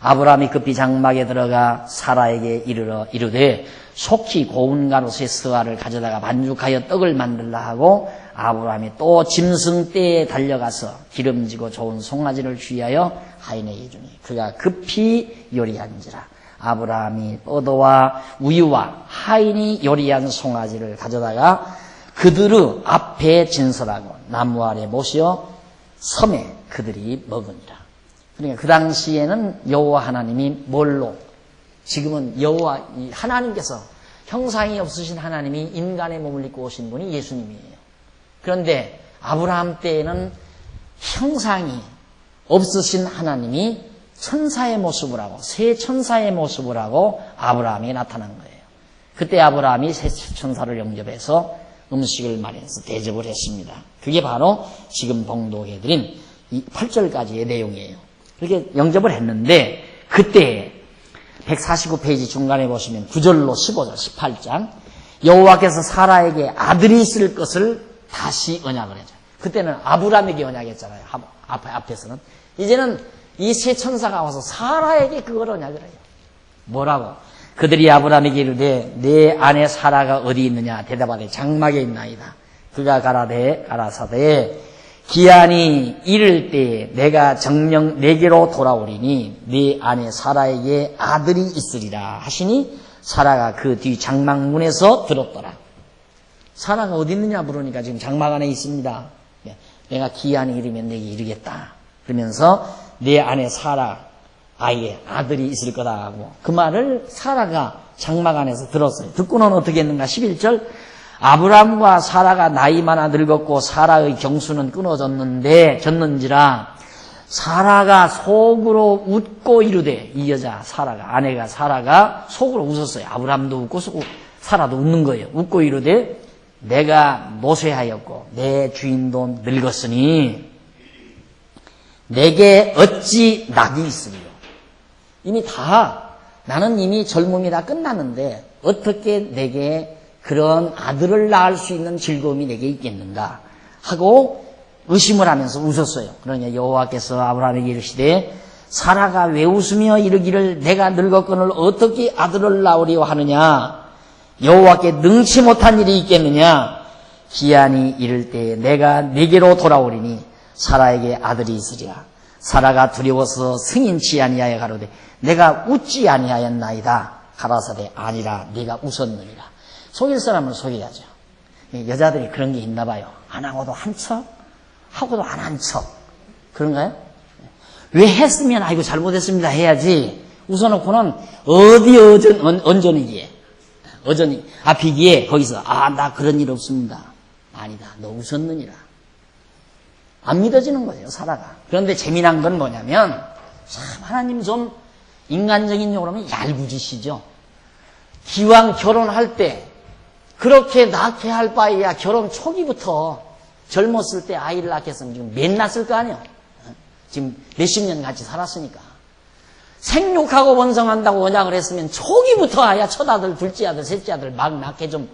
아브라함이 급히 장막에 들어가 사라에게 이르되 속히 고운 가로수의 스와를 가져다가 반죽하여 떡을 만들라 하고 아브라함이 또 짐승떼에 달려가서 기름지고 좋은 송아지를 취하여 하인에게 주니 그가 급히 요리한지라. 아브라함이 포도와 우유와 하인이 요리한 송아지를 가져다가 그들의 앞에 진설하고 나무 아래 모시어 섬에 그들이 먹으니라. 그러니까 그 당시에는 여호와 하나님이 뭘로? 지금은 여호와 하나님께서 형상이 없으신 하나님이 인간의 몸을 입고 오신 분이 예수님이에요. 그런데 아브라함 때에는 형상이 없으신 하나님이 천사의 모습을 하고 새 천사의 모습을 하고 아브라함이 나타난 거예요. 그때 아브라함이 새 천사를 영접해서 음식을 마련해서 대접을 했습니다. 그게 바로 지금 봉독해드린 8절까지의 내용이에요. 그렇게 영접을 했는데 그때 149페이지 중간에 보시면 9절로 15절 18장 여호와께서 사라에게 아들이 있을 것을 다시 언약을 해줘요. 그때는 아브라함에게 언약했잖아요. 앞에서는. 이제는 이 세 천사가 와서 사라에게 그걸 언약을 해요. 뭐라고? 그들이 아브라함에게 이르되 내 아내 사라가 어디 있느냐? 대답하되 장막에 있나이다. 그가 가라사대 기한이 이를 때 내가 정녕 내게로 돌아오리니 네 안에 사라에게 아들이 있으리라 하시니 사라가 그 뒤 장막문에서 들었더라. 사라가 어디 있느냐 물으니까 지금 장막 안에 있습니다. 내가 기한이 이르면 내게 이르겠다. 그러면서 내 안에 사라 아이의 아들이 있을 거다 하고 그 말을 사라가 장막 안에서 들었어요. 듣고는 어떻게 했는가? 11절 아브람과 사라가 나이 많아 늙었고 사라의 경수는 졌는지라 사라가 속으로 웃고 이르되 이 여자 사라가 아내가 사라가 속으로 웃었어요. 아브람도 웃고 사라도 웃는 거예요. 웃고 이르되 내가 노쇠하였고 내 주인도 늙었으니 내게 어찌 낙이 있으리요. 나는 이미 젊음이 다 끝났는데 어떻게 내게 그런 아들을 낳을 수 있는 즐거움이 내게 있겠는가 하고 의심을 하면서 웃었어요. 그러니 여호와께서 아브라함에게 이르시되 사라가 왜 웃으며 이르기를 내가 늙었거늘 어떻게 아들을 낳으리요 하느냐. 여호와께 능치 못한 일이 있겠느냐. 기한이 이를 때에 내가 네게로 돌아오리니 사라에게 아들이 있으리라. 사라가 두려워서 승인치 아니하여 가로되 내가 웃지 아니하였나이다. 가라사대 아니라 네가 웃었느니라. 속일 사람을 속여야죠. 여자들이 그런 게 있나 봐요. 안 하고도 한 척, 하고도 안 한 척. 그런가요? 왜 했으면 아이고 잘못했습니다 해야지. 웃어놓고는 언전이기에 비기에 거기서 나 그런 일 없습니다. 아니다. 너 웃었느니라. 안 믿어지는 거예요, 사라가. 그런데 재미난 건 뭐냐면 참 하나님 좀 인간적인 용어로 하면 얄궂으시죠. 기왕 결혼할 때 그렇게 낳게 할 바에야 결혼 초기부터 젊었을 때 아이를 낳게 했으면 지금 몇 낳았을 거 아니에요. 지금 몇십 년 같이 살았으니까. 생육하고 번성한다고 언약을 했으면 초기부터 아야 첫 아들, 둘째 아들, 셋째 아들 막 낳게 좀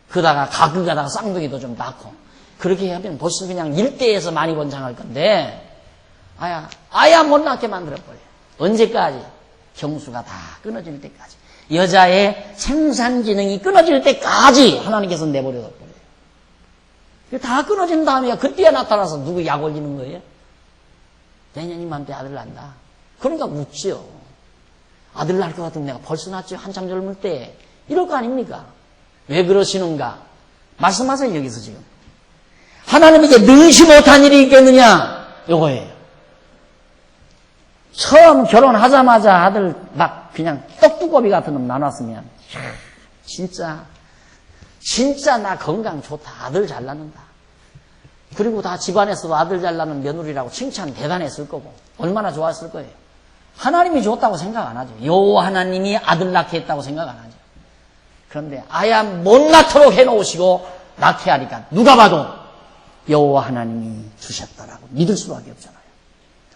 그다가 가끔 가다가 쌍둥이도 좀 낳고 그렇게 하면 벌써 그냥 일대에서 많이 번창할 건데 아야 못 낳게 만들어버려요. 언제까지? 경수가 다 끊어질 때까지. 여자의 생산 기능이 끊어질 때까지 하나님께서 내버려둬 버려요. 다 끊어진 다음에 그때야 나타나서 누구 약 올리는 거예요? 내년 이맘때 아들 낳는다. 그러니까 묻지요. 아들 낳을 것 같으면 내가 벌써 낳지 한참 젊을 때 이럴 거 아닙니까? 왜 그러시는가? 말씀하세요 여기서 지금. 하나님에게 능치 못한 일이 있겠느냐? 요거예요. 처음 결혼하자마자 아들 막 그냥 떡두꺼비 같은 놈 나눴으면 진짜 나 건강 좋다. 아들 잘 낳는다. 그리고 다 집안에서도 아들 잘 낳는 며느리라고 칭찬 대단했을 거고 얼마나 좋았을 거예요. 하나님이 좋다고 생각 안 하죠. 여호와 하나님이 아들 낳게 했다고 생각 안 하죠. 그런데 아야 못 낳도록 해놓으시고 낳게 하니까 누가 봐도 여호와 하나님이 주셨다라고 믿을 수밖에 없잖아요.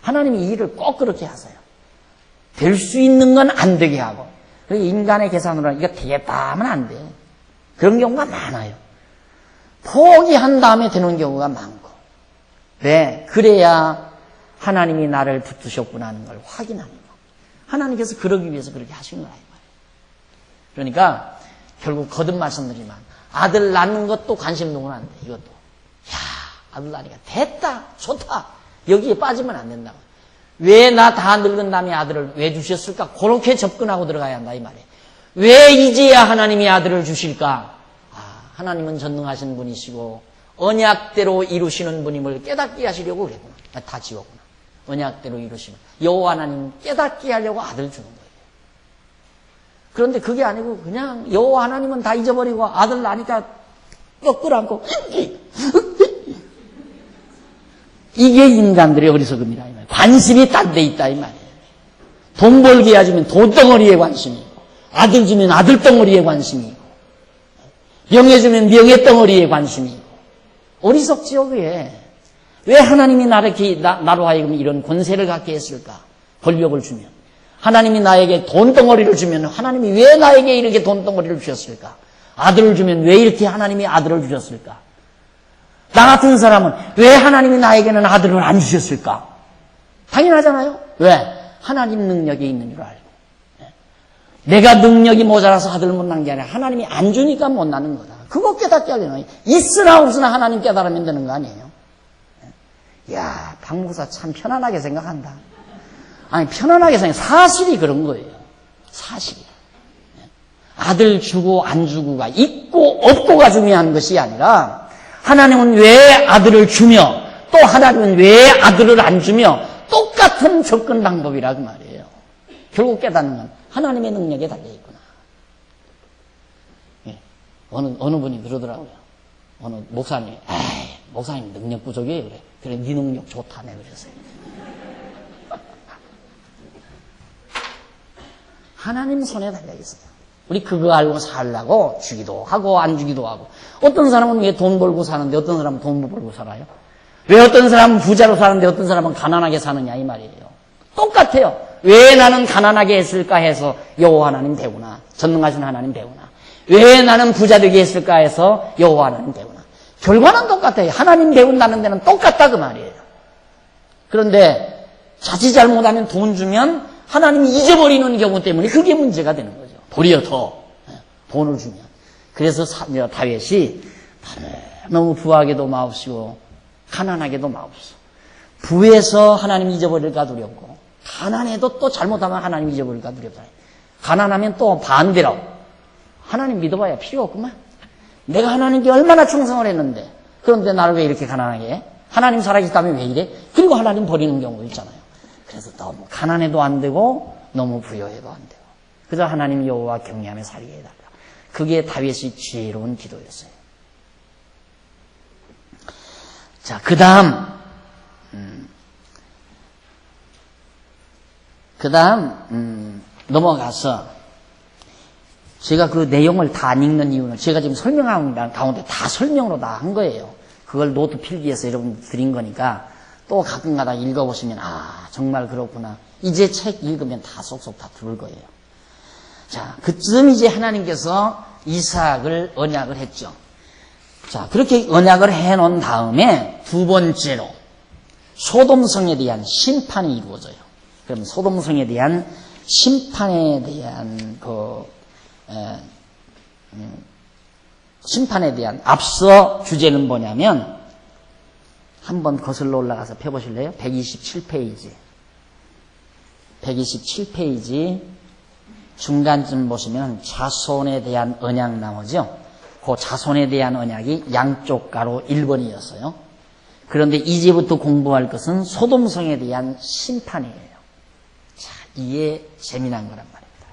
하나님이 이 일을 꼭 그렇게 하세요. 될 수 있는 건 안 되게 하고. 인간의 계산으로 이거 되겠다 하면 안 돼. 그런 경우가 많아요. 포기한 다음에 되는 경우가 많고. 네, 그래야 하나님이 나를 붙드셨구나 하는 걸 확인하는 거. 하나님께서 그러기 위해서 그렇게 하신 거라 이 말이에요. 그러니까 결국 거듭 말씀드리지만 아들 낳는 것도 관심 놓으면 안 돼. 이것도. 아들 낳으니까 됐다. 좋다. 여기에 빠지면 안 된다고. 왜 나 다 늙은 다음에 아들을 왜 주셨을까? 그렇게 접근하고 들어가야 한다 이 말이에요. 왜 이제야 하나님이 아들을 주실까? 하나님은 전능하신 분이시고 언약대로 이루시는 분임을 깨닫게 하시려고 그랬구나. 다 지웠구나. 언약대로 이루시는 여호와 하나님은 깨닫게 하려고 아들 주는 거예요. 그런데 그게 아니고 그냥 여호와 하나님은 다 잊어버리고 아들 나니까 뼈 안고 이게 인간들의 어리석음이라 이 말이에요. 관심이 딴 데 있다 이 말이에요. 돈 벌게 해주면 돈덩어리에 관심이고 아들 주면 아들 덩어리에 관심이고 명예 주면 명예 덩어리에 관심이고 어리석지요 그게. 왜 하나님이 나로 하여금 이런 권세를 갖게 했을까? 권력을 주면. 하나님이 나에게 돈덩어리를 주면 하나님이 왜 나에게 이렇게 돈덩어리를 주셨을까? 아들을 주면 왜 이렇게 하나님이 아들을 주셨을까? 나 같은 사람은 왜 하나님이 나에게는 아들을 안 주셨을까? 당연하잖아요. 왜? 하나님 능력이 있는 줄 알고. 내가 능력이 모자라서 아들을 못 낳은 게 아니라 하나님이 안 주니까 못 낳는 거다. 그거 깨닫게 하려면 있으나 없으나 하나님 깨달으면 되는 거 아니에요? 야, 박 목사 참 편안하게 생각한다. 아니, 편안하게 생각, 사실이 그런 거예요. 사실이. 아들 주고 안 주고가 있고 없고가 중요한 것이 아니라 하나님은 왜 아들을 주며 또 하나님은 왜 아들을 안 주며 똑같은 접근 방법이라 그 말이에요. 결국 깨닫는 건 하나님의 능력에 달려있구나. 예. 어느 분이 그러더라고요. 어느 목사님이, 목사님 능력 부족이에요. 그래, 네 능력 좋다네. 그랬어요. 하나님 손에 달려있어요. 우리 그거 알고 살라고 주기도 하고 안 주기도 하고. 어떤 사람은 왜 돈 벌고 사는데 어떤 사람은 돈 못 벌고 살아요? 왜 어떤 사람은 부자로 사는데 어떤 사람은 가난하게 사느냐 이 말이에요. 똑같아요. 왜 나는 가난하게 했을까 해서 여호와 하나님 배우나. 전능하신 하나님 배우나. 왜 나는 부자 되게 했을까 해서 여호와 하나님 배우나. 결과는 똑같아요. 하나님 배운다는 데는 똑같다 그 말이에요. 그런데 자칫 잘못하면 돈 주면 하나님이 잊어버리는 경우 때문에 그게 문제가 되는 거죠. 도리어 더 돈을 주면. 그래서 다윗이 너무 부하게도 마옵시고 가난하게도 마옵소서. 부에서 하나님 잊어버릴까 두렵고 가난해도 또 잘못하면 하나님 잊어버릴까 두렵다. 가난하면 또 반대로 하나님 믿어봐야 필요 없구만. 내가 하나님께 얼마나 충성을 했는데 그런데 나를 왜 이렇게 가난하게 해? 하나님 살아계시다면 왜 이래? 그리고 하나님 버리는 경우도 있잖아요. 그래서 너무 가난해도 안 되고 너무 부여해도 안 되고 그저 하나님 여호와 경외하며 살게 해달라. 그게 다윗의 지혜로운 기도였어요. 자, 그 다음 넘어가서 제가 그 내용을 다 안 읽는 이유는 제가 지금 설명한 가운데 다 설명으로 다 한 거예요. 그걸 노트 필기해서 여러분 드린 거니까 또 가끔가다 읽어보시면 정말 그렇구나. 이제 책 읽으면 다 쏙쏙 다 들을 거예요. 자, 그쯤 이제 하나님께서 이삭을 언약을 했죠. 자, 그렇게 언약을 해놓은 다음에 두 번째로 소돔성에 대한 심판이 이루어져요. 그럼 소돔성에 대한 심판에 대한 심판에 대한 앞서 주제는 뭐냐면 한번 거슬러 올라가서 펴보실래요? 127페이지. 127페이지 중간쯤 보시면 자손에 대한 언약 나오죠. 그 자손에 대한 언약이 양쪽 가로 1번이었어요. 그런데 이제부터 공부할 것은 소돔성에 대한 심판이에요. 자, 이게 재미난 거란 말입니다.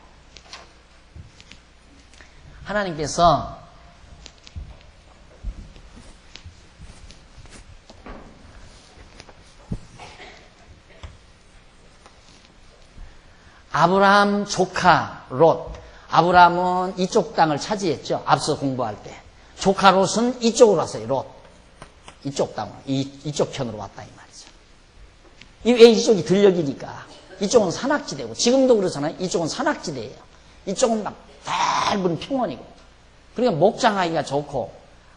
하나님께서 아브라함 조카 롯. 아브라함은 이쪽 땅을 차지했죠. 앞서 공부할 때. 조카 롯은 이쪽으로 왔어요. 롯. 이쪽 땅으로. 이쪽 편으로 왔다 이 말이죠. 왜 이쪽이 들녘이니까. 이쪽은 산악지대고 지금도 그렇잖아요. 이쪽은 산악지대예요. 이쪽은 막 넓은 평원이고. 그러니까 목장하기가 좋고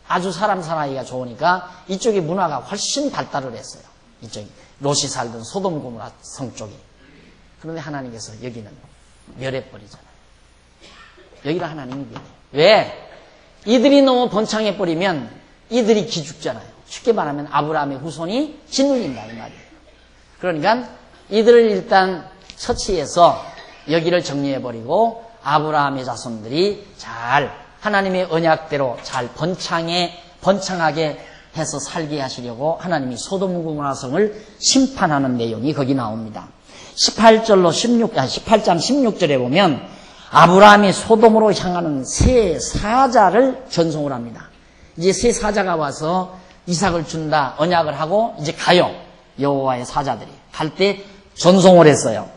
아주 사람 살아가기가 좋으니까 이쪽의 문화가 훨씬 발달을 했어요. 이쪽이. 롯이 살던 소돔 고모라 성 쪽이. 그런데 하나님께서 여기는 멸해버리잖아요. 여기를 하나님이 멸해요. 왜? 이들이 너무 번창해버리면 이들이 기죽잖아요. 쉽게 말하면 아브라함의 후손이 짓눌린다 이 말이에요. 그러니까 이들을 일단 처치해서 여기를 정리해버리고 아브라함의 자손들이 잘 하나님의 언약대로 잘 번창하게 해서 살게 하시려고 하나님이 소돔 고모라 성을 심판하는 내용이 거기 나옵니다. 18장 16절에 보면 아브라함이 소돔으로 향하는 세 사자를 전송을 합니다. 이제 세 사자가 와서 이삭을 준다 언약을 하고 이제 가요. 여호와의 사자들이 갈 때 전송을 했어요.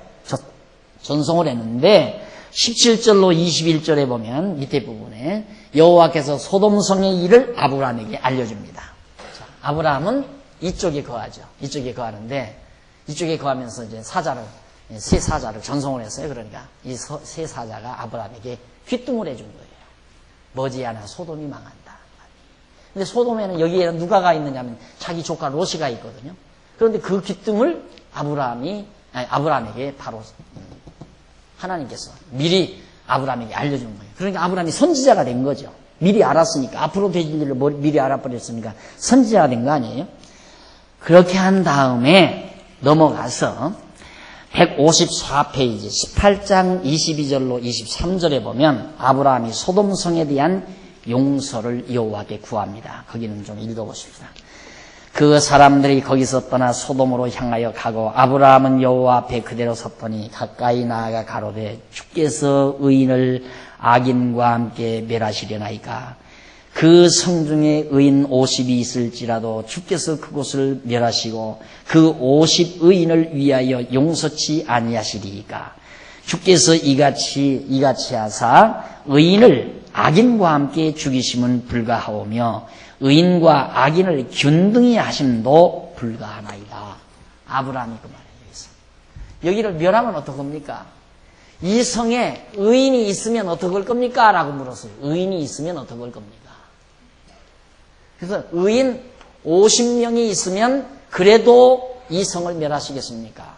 전송을 했는데 17절로 21절에 보면 밑에 부분에 여호와께서 소돔성의 일을 아브라함에게 알려줍니다. 자, 아브라함은 이쪽에 거하죠. 이쪽에 거하는데 이쪽에 거하면서 이제 세 사자를 전송을 했어요. 그러니까 이 세 사자가 아브라함에게 귀뚱을 해준 거예요. 머지않아 소돔이 망한다. 근데 소돔에는 여기에는 누가 가 있느냐면 자기 조카 롯이 가 있거든요. 그런데 그 귀뚱을 아브라함에게 바로 하나님께서 미리 아브라함에게 알려준 거예요. 그러니까 아브라함이 선지자가 된 거죠. 미리 알았으니까, 앞으로 되질 일을 미리 알아버렸으니까 선지자가 된 거 아니에요? 그렇게 한 다음에 넘어가서 154페이지 18장 22절로 23절에 보면 아브라함이 소돔성에 대한 용서를 여호와께 구합니다. 거기는 좀 읽어보십시다. 그 사람들이 거기서 떠나 소돔으로 향하여 가고 아브라함은 여호와 앞에 그대로 섰더니 가까이 나아가 가로되 주께서 의인을 악인과 함께 멸하시려나이까. 그 성중에 의인 50이 있을지라도 주께서 그곳을 멸하시고 그 50의인을 위하여 용서치 아니하시리이까. 주께서 이같이 하사 의인을 악인과 함께 죽이심은 불가하오며 의인과 악인을 균등히 하심도 불가하나이다. 아브라함이 그 말이에요. 여기서. 여기를 멸하면 어떡합니까? 이 성에 의인이 있으면 어떡할 겁니까? 라고 물었어요. 의인이 있으면 어떡할 겁니까? 그래서 의인 50명이 있으면 그래도 이 성을 멸하시겠습니까?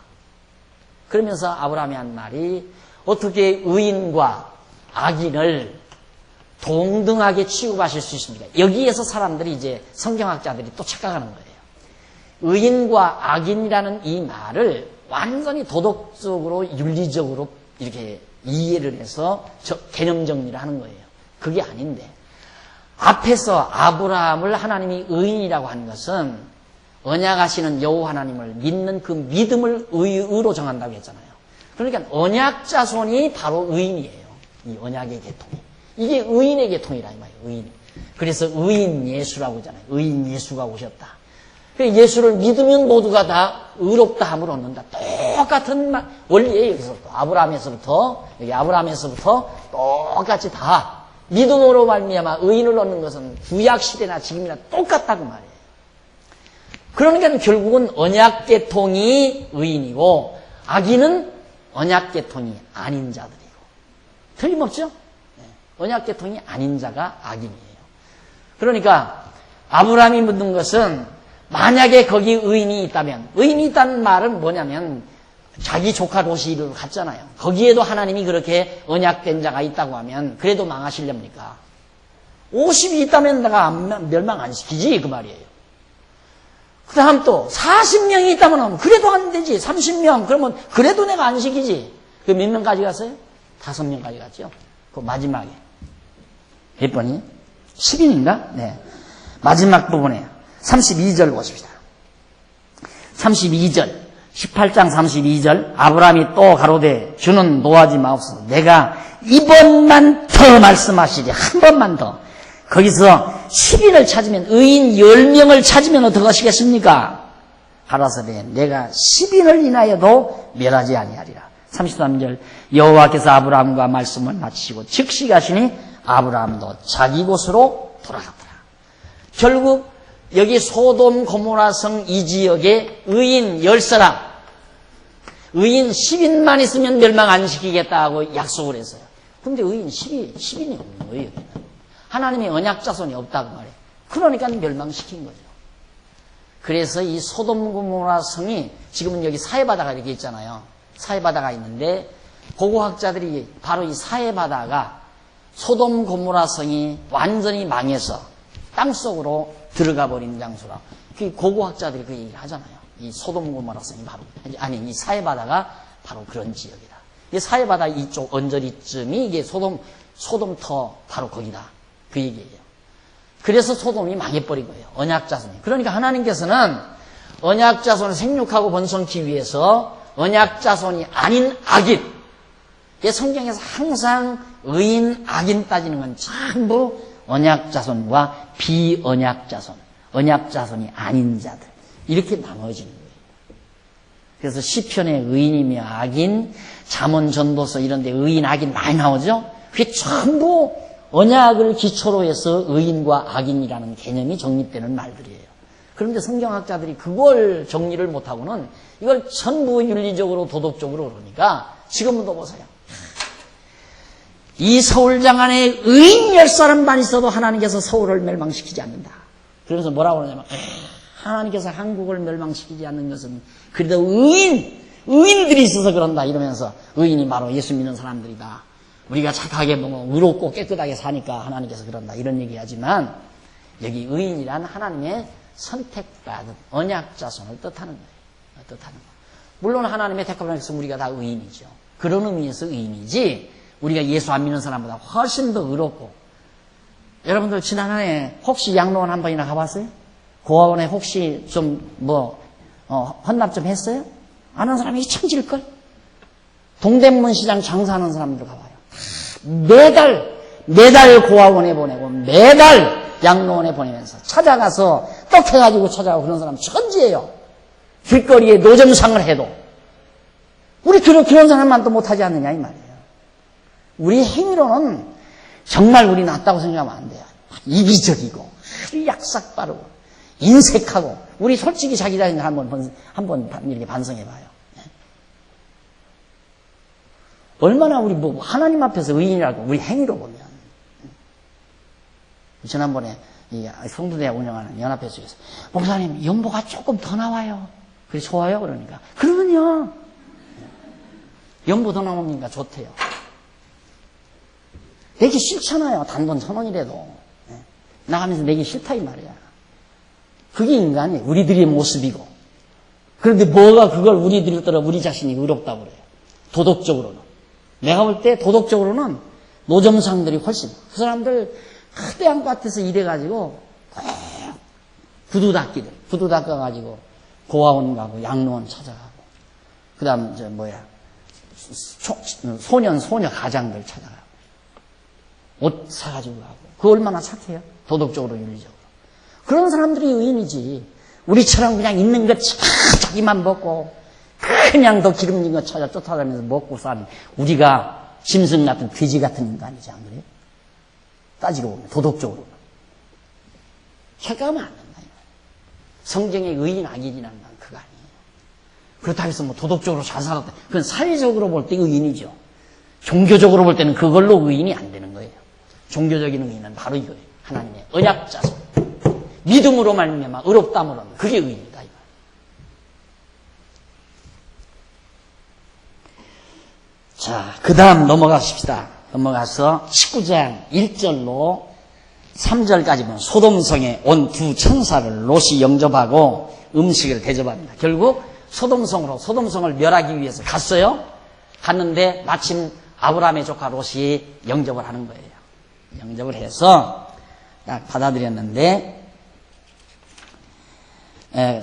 그러면서 아브라함이 한 말이 어떻게 의인과 악인을 동등하게 취급하실 수 있습니까? 여기에서 사람들이 이제 성경학자들이 또 착각하는 거예요. 의인과 악인이라는 이 말을 완전히 도덕적으로 윤리적으로 이렇게 이해를 해서 개념 정리를 하는 거예요. 그게 아닌데 앞에서 아브라함을 하나님이 의인이라고 하는 것은 언약하시는 여호와 하나님을 믿는 그 믿음을 의로 정한다고 했잖아요. 그러니까 언약 자손이 바로 의인이에요. 이 언약의 계통이. 이게 의인의 계통이라 이 말이에요. 의인. 그래서 의인 예수라고 하잖아요. 의인 예수가 오셨다. 예수를 믿으면 모두가 다 의롭다 함을 얻는다. 똑같은 원리예요. 여기서부터 아브라함에서부터 여기 아브라함에서부터 똑같이 다 믿음으로 말미암아 의인을 얻는 것은 구약 시대나 지금이나 똑같다고 말이에요. 그러니까 결국은 언약 계통이 의인이고 악인은 언약 계통이 아닌 자들이고 틀림없죠? 언약 계통이 아닌 자가 악인이에요. 그러니까 아브라함이 묻는 것은 만약에 거기 의인이 있다면, 의인이 있다는 말은 뭐냐면 자기 조카 도시를 갔잖아요. 거기에도 하나님이 그렇게 언약된 자가 있다고 하면 그래도 망하시렵니까? 50이 있다면 내가 멸망 안 시키지 그 말이에요. 그 다음 또 40명이 있다면 그래도 안 되지. 30명 그러면 그래도 내가 안 시키지. 그 몇 명까지 갔어요? 5명까지 갔죠. 그 마지막에 몇 번이? 10인인가? 네. 마지막 부분에 32절 보십시다. 32절 18장 32절 아브라함이 또 가로되 주는 노하지 마옵소서. 내가 이번만 더 말씀하시지. 한 번만 더. 거기서 10인을 찾으면 의인 10명을 찾으면 어떡하시겠습니까? 가라사대 내가 10인을 인하여도 멸하지 아니하리라. 33절 여호와께서 아브라함과 말씀을 마치시고 즉시 가시니 아브라함도 자기 곳으로 돌아갔더라. 결국 여기 소돔 고모라성 이 지역에 의인 10사람, 의인 10인만 있으면 멸망 안 시키겠다고 약속을 했어요. 근데 의인 10인이 없는 거예요. 여기는. 하나님의 언약 자손이 없다고 말해요. 그러니까 멸망시킨 거죠. 그래서 이 소돔 고모라 성이 지금은 여기 사해바다가 이렇게 있잖아요. 사해바다가 있는데 고고학자들이 바로 이 사해바다가 소돔 고모라 성이 완전히 망해서 땅속으로 들어가 버린 장소라. 그 고고학자들이 그 얘기를 하잖아요. 이 소돔 고모라 성이 바로 이 사해바다가 바로 그런 지역이다. 이 사해바다 이쪽 언저리쯤이 이게 소돔터 바로 거기다. 그 얘기예요. 그래서 소돔이 망해버린 거예요. 언약자손이. 그러니까 하나님께서는 언약자손을 생육하고 번성하기 위해서 언약자손이 아닌 악인. 성경에서 항상 의인, 악인 따지는 건 전부 언약자손과 비언약자손, 언약자손이 아닌 자들. 이렇게 나눠지는 거예요. 그래서 시편에 의인이며 악인, 잠언 전도서 이런 데 의인, 악인 많이 나오죠? 그게 전부 언약을 기초로 해서 의인과 악인이라는 개념이 정립되는 말들이에요. 그런데 성경학자들이 그걸 정리를 못하고는 이걸 전부 윤리적으로 도덕적으로 그러니까 지금도 보세요. 이 서울장 안에 의인 10사람만 있어도 하나님께서 서울을 멸망시키지 않는다. 그러면서 뭐라고 그러냐면 하나님께서 한국을 멸망시키지 않는 것은 그래도 의인들이 있어서 그런다 이러면서 의인이 바로 예수 믿는 사람들이다. 우리가 착하게 의롭고 깨끗하게 사니까 하나님께서 그런다 이런 얘기하지만 여기 의인이란 하나님의 선택받은 언약 자손을 뜻하는 거예요. 물론 하나님의 택함에서 우리가 다 의인이죠. 그런 의미에서 의인이지 우리가 예수 안 믿는 사람보다 훨씬 더 의롭고. 여러분들 지난해 혹시 양로원 한 번이나 가봤어요? 고아원에 혹시 좀 헌납 좀 했어요? 안 한 사람이 천질걸? 동대문 시장 장사하는 사람들 가봐요. 매달 고아원에 보내고 매달 양로원에 보내면서 찾아가서 떡해가지고 찾아가고 그런 사람 천지예요. 길거리에 노점상을 해도. 우리 그런 사람만 또 못하지 않느냐 이 말이에요. 우리 행위로는 정말 우리 낫다고 생각하면 안 돼요. 이기적이고 약삭 빠르고 인색하고. 우리 솔직히 자기 자신 한번 이렇게 반성해봐요. 얼마나 우리 하나님 앞에서 의인이라고 우리 행위로 보면. 지난번에 이 성도대 운영하는 연합회 쪽에서 목사님 연보가 조금 더 나와요. 그래 좋아요 그러니까. 그러면요. 연보 더 나오니까 좋대요. 내기 싫잖아요. 단돈 1,000원이라도. 나가면서 내기 싫다 이 말이야. 그게 인간이에요. 우리들의 모습이고. 그런데 뭐가 그걸 우리들이 따라 우리 자신이 의롭다고 그래요. 도덕적으로는. 내가 볼 때 도덕적으로는 노점상들이 훨씬. 그 사람들 크대양 밭에서 일해가지고 구두 닦아가지고 고아원 가고 양로원 찾아가고 그 다음 소녀 가장들 찾아가고 옷 사가지고 가고. 그거 얼마나 착해요? 도덕적으로 윤리적으로. 그런 사람들이 의인이지. 우리처럼 그냥 있는 것 자기만 먹고 그냥 더 기름진 거 찾아 쫓아다니면서 먹고 사는 우리가 짐승 같은 돼지 같은 인간이지 안 그래요? 따지고 보면 도덕적으로 착각하면 안 된다. 성경의 의인 악인이라는 건 그거 아니에요. 그렇다고 해서 도덕적으로 잘 살았다. 그건 사회적으로 볼 때 의인이죠. 종교적으로 볼 때는 그걸로 의인이 안 되는 거예요. 종교적인 의인은 바로 이거예요. 하나님의 언약자손. 믿음으로 말미암아 의롭다므로 그게 의인이다. 자, 그 다음 넘어가십시다. 넘어가서 19장 1절로 3절까지 보면 소돔성에 온 두 천사를 롯이 영접하고 음식을 대접합니다. 결국 소돔성을 멸하기 위해서 갔어요. 갔는데 마침 아브라함의 조카 롯이 영접을 하는 거예요. 영접을 해서 딱 받아들였는데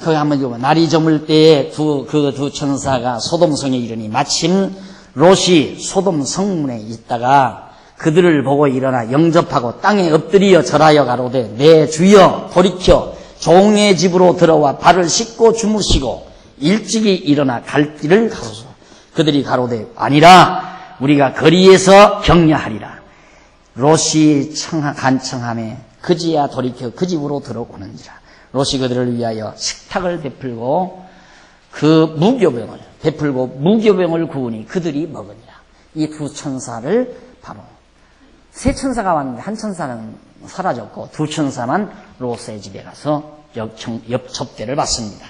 거기 한번 읽어보면 날이 저물 때에 그 두 천사가 소돔성에 이르니 마침 롯이 소돔 성문에 있다가 그들을 보고 일어나 영접하고 땅에 엎드려 절하여 가로되 내 주여 돌이켜 종의 집으로 들어와 발을 씻고 주무시고 일찍이 일어나 갈 길을 가소서. 그들이 가로되 아니라 우리가 거리에서 격려하리라. 롯이 간청하매 그지야 돌이켜 그 집으로 들어오는지라. 롯이 그들을 위하여 식탁을 베풀고 그 무교병을 베풀고 무교병을 구우니 그들이 먹으니라. 이 두 천사를 바로 세 천사가 왔는데 한 천사는 사라졌고 두 천사만 롯의 집에 가서 접대를 받습니다.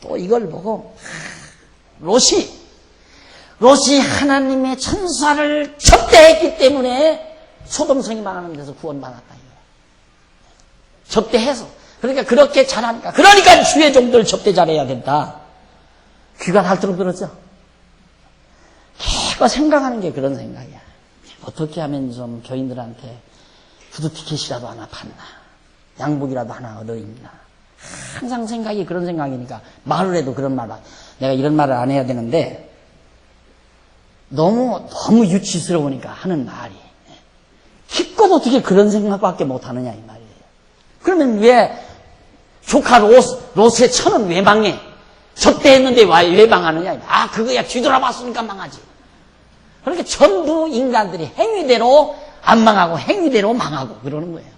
또 이걸 보고 롯이 하나님의 천사를 접대했기 때문에 소돔성이 망하는 데서 구원받았다. 접대해서. 그러니까 그렇게 잘하니까. 그러니까 주의 종들 접대 잘해야 된다. 귀가 닳도록 들었죠? 걔가 생각하는 게 그런 생각이야. 어떻게 하면 좀 교인들한테 구두 티켓이라도 하나 받나, 양복이라도 하나 얻어 입나. 항상 생각이 그런 생각이니까 말을 해도 그런 말, 내가 이런 말을 안 해야 되는데 너무 유치스러우니까 하는 말이. 기껏 어떻게 그런 생각밖에 못 하느냐 이 말이에요. 그러면 왜 조카 롯의 처는 왜 망해? 접대했는데 왜 망하느냐? 아, 그거야 뒤돌아봤으니까 망하지. 그러니까 전부 인간들이 행위대로 안 망하고 행위대로 망하고 그러는 거예요.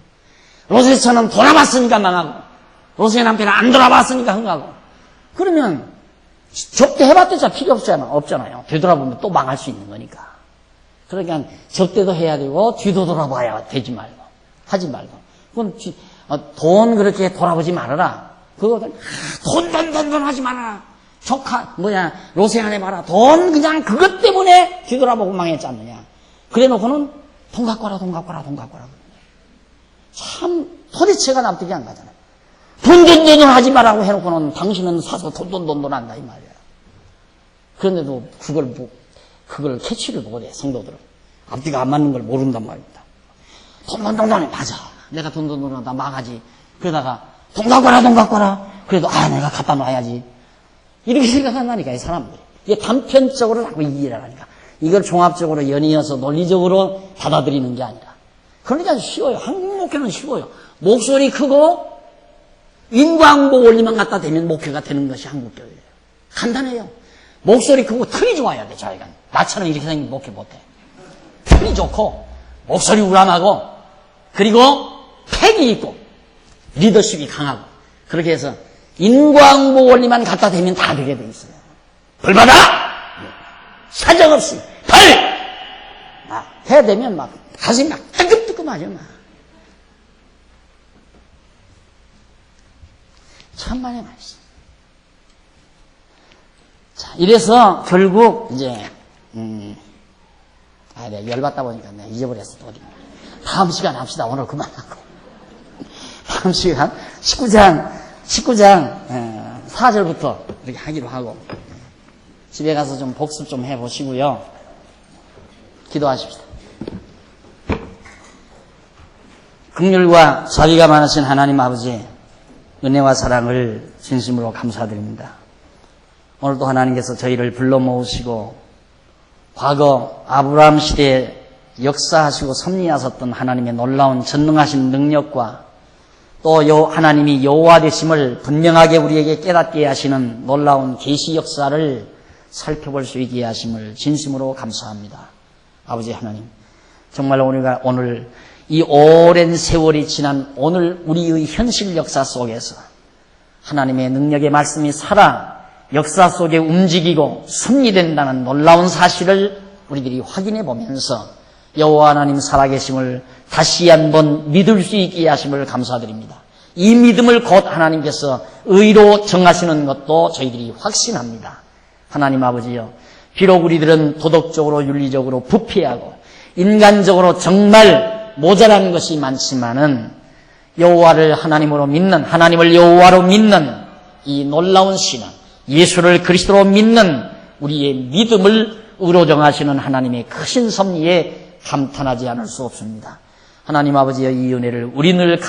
롯의 처는 돌아봤으니까 망하고 롯의 남편은 안 돌아봤으니까 흥하고. 그러면 접대해봤자 필요 없잖아요. 되돌아보면 또 망할 수 있는 거니까. 그러니까 접대도 해야 되고 뒤도 돌아봐야 되지 말고 하지 말고. 그건 돈 그렇게 돌아보지 말아라. 그거 돈 하지 말아라. 롯의 아내 봐라. 돈 그냥 그것 때문에 뒤돌아보고 망했지 않느냐. 그래 놓고는 돈 갖고 와라. 참 도대체가 납득이 안 가잖아요. 돈 하지 말라고 해놓고는 당신은 사서 돈 한다 이 말이야. 그런데도 그걸 캐치를 못해. 성도들은 앞뒤가 안 맞는 걸 모른단 말입니다. 돈 맞아. 내가 돈 하다 망하지. 그러다가 돈 갖고 와라. 그래도 내가 갖다 놔야지. 이렇게 생각한다니까 이 사람들이. 이게 단편적으로 자꾸 이해를 하니까. 이걸 종합적으로 연이어서 논리적으로 받아들이는 게 아니라. 그러니까 쉬워요. 한국 목회는 쉬워요. 목소리 크고 인과응보 원리만 갖다 대면 목회가 되는 것이 한국교회예요. 간단해요. 목소리 크고 털이 좋아야 돼. 자기가 나처럼 이렇게 생긴 목회 못해. 털이 좋고 목소리 우람하고 그리고 팩이 있고 리더십이 강하고 그렇게 해서 인과응보 원리만 갖다 대면 다 되게 돼 있어요. 벌 받아! 사정없이 벌! 해야 되면 막 가슴이 막 뜨끔뜨끔하죠. 천만의 말씀. 자, 이래서 결국 이제 내가 열받다 보니까 내가 잊어버렸어. 또 어디. 다음 시간 합시다. 오늘 그만하고. 다음 시간 19장 4절부터 이렇게 하기로 하고 집에 가서 좀 복습 좀 해보시고요. 기도하십시다. 긍휼과 자비가 많으신 하나님 아버지, 은혜와 사랑을 진심으로 감사드립니다. 오늘도 하나님께서 저희를 불러 모으시고 과거 아브라함 시대에 역사하시고 섭리하셨던 하나님의 놀라운 전능하신 능력과 또 하나님이 여호와 되심을 분명하게 우리에게 깨닫게 하시는 놀라운 계시 역사를 살펴볼 수 있게 하심을 진심으로 감사합니다. 아버지 하나님, 정말 우리가 오늘 이 오랜 세월이 지난 오늘 우리의 현실 역사 속에서 하나님의 능력의 말씀이 살아 역사 속에 움직이고 섭리된다는 놀라운 사실을 우리들이 확인해 보면서 여호와 하나님 살아계심을 다시 한번 믿을 수 있게 하심을 감사드립니다. 이 믿음을 곧 하나님께서 의로 정하시는 것도 저희들이 확신합니다. 하나님 아버지여, 비록 우리들은 도덕적으로 윤리적으로 부패하고 인간적으로 정말 모자란 것이 많지만은 여호와를 하나님으로 믿는, 하나님을 여호와로 믿는 이 놀라운 신앙, 예수를 그리스도로 믿는 우리의 믿음을 의로 정하시는 하나님의 크신 섭리에 감탄하지 않을 수 없습니다. 하나님 아버지의 이 은혜를 우리 늘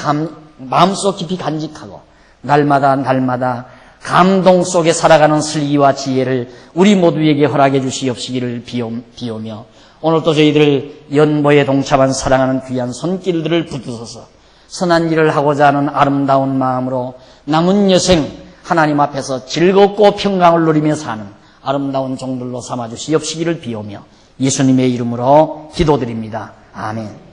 마음속 깊이 간직하고 날마다 감동 속에 살아가는 슬기와 지혜를 우리 모두에게 허락해 주시옵시기를 비오며 오늘도 저희들 연보에 동참한 사랑하는 귀한 손길들을 붙드셔서 선한 일을 하고자 하는 아름다운 마음으로 남은 여생 하나님 앞에서 즐겁고 평강을 누리며 사는 아름다운 종들로 삼아 주시옵시기를 비오며 예수님의 이름으로 기도드립니다. 아멘.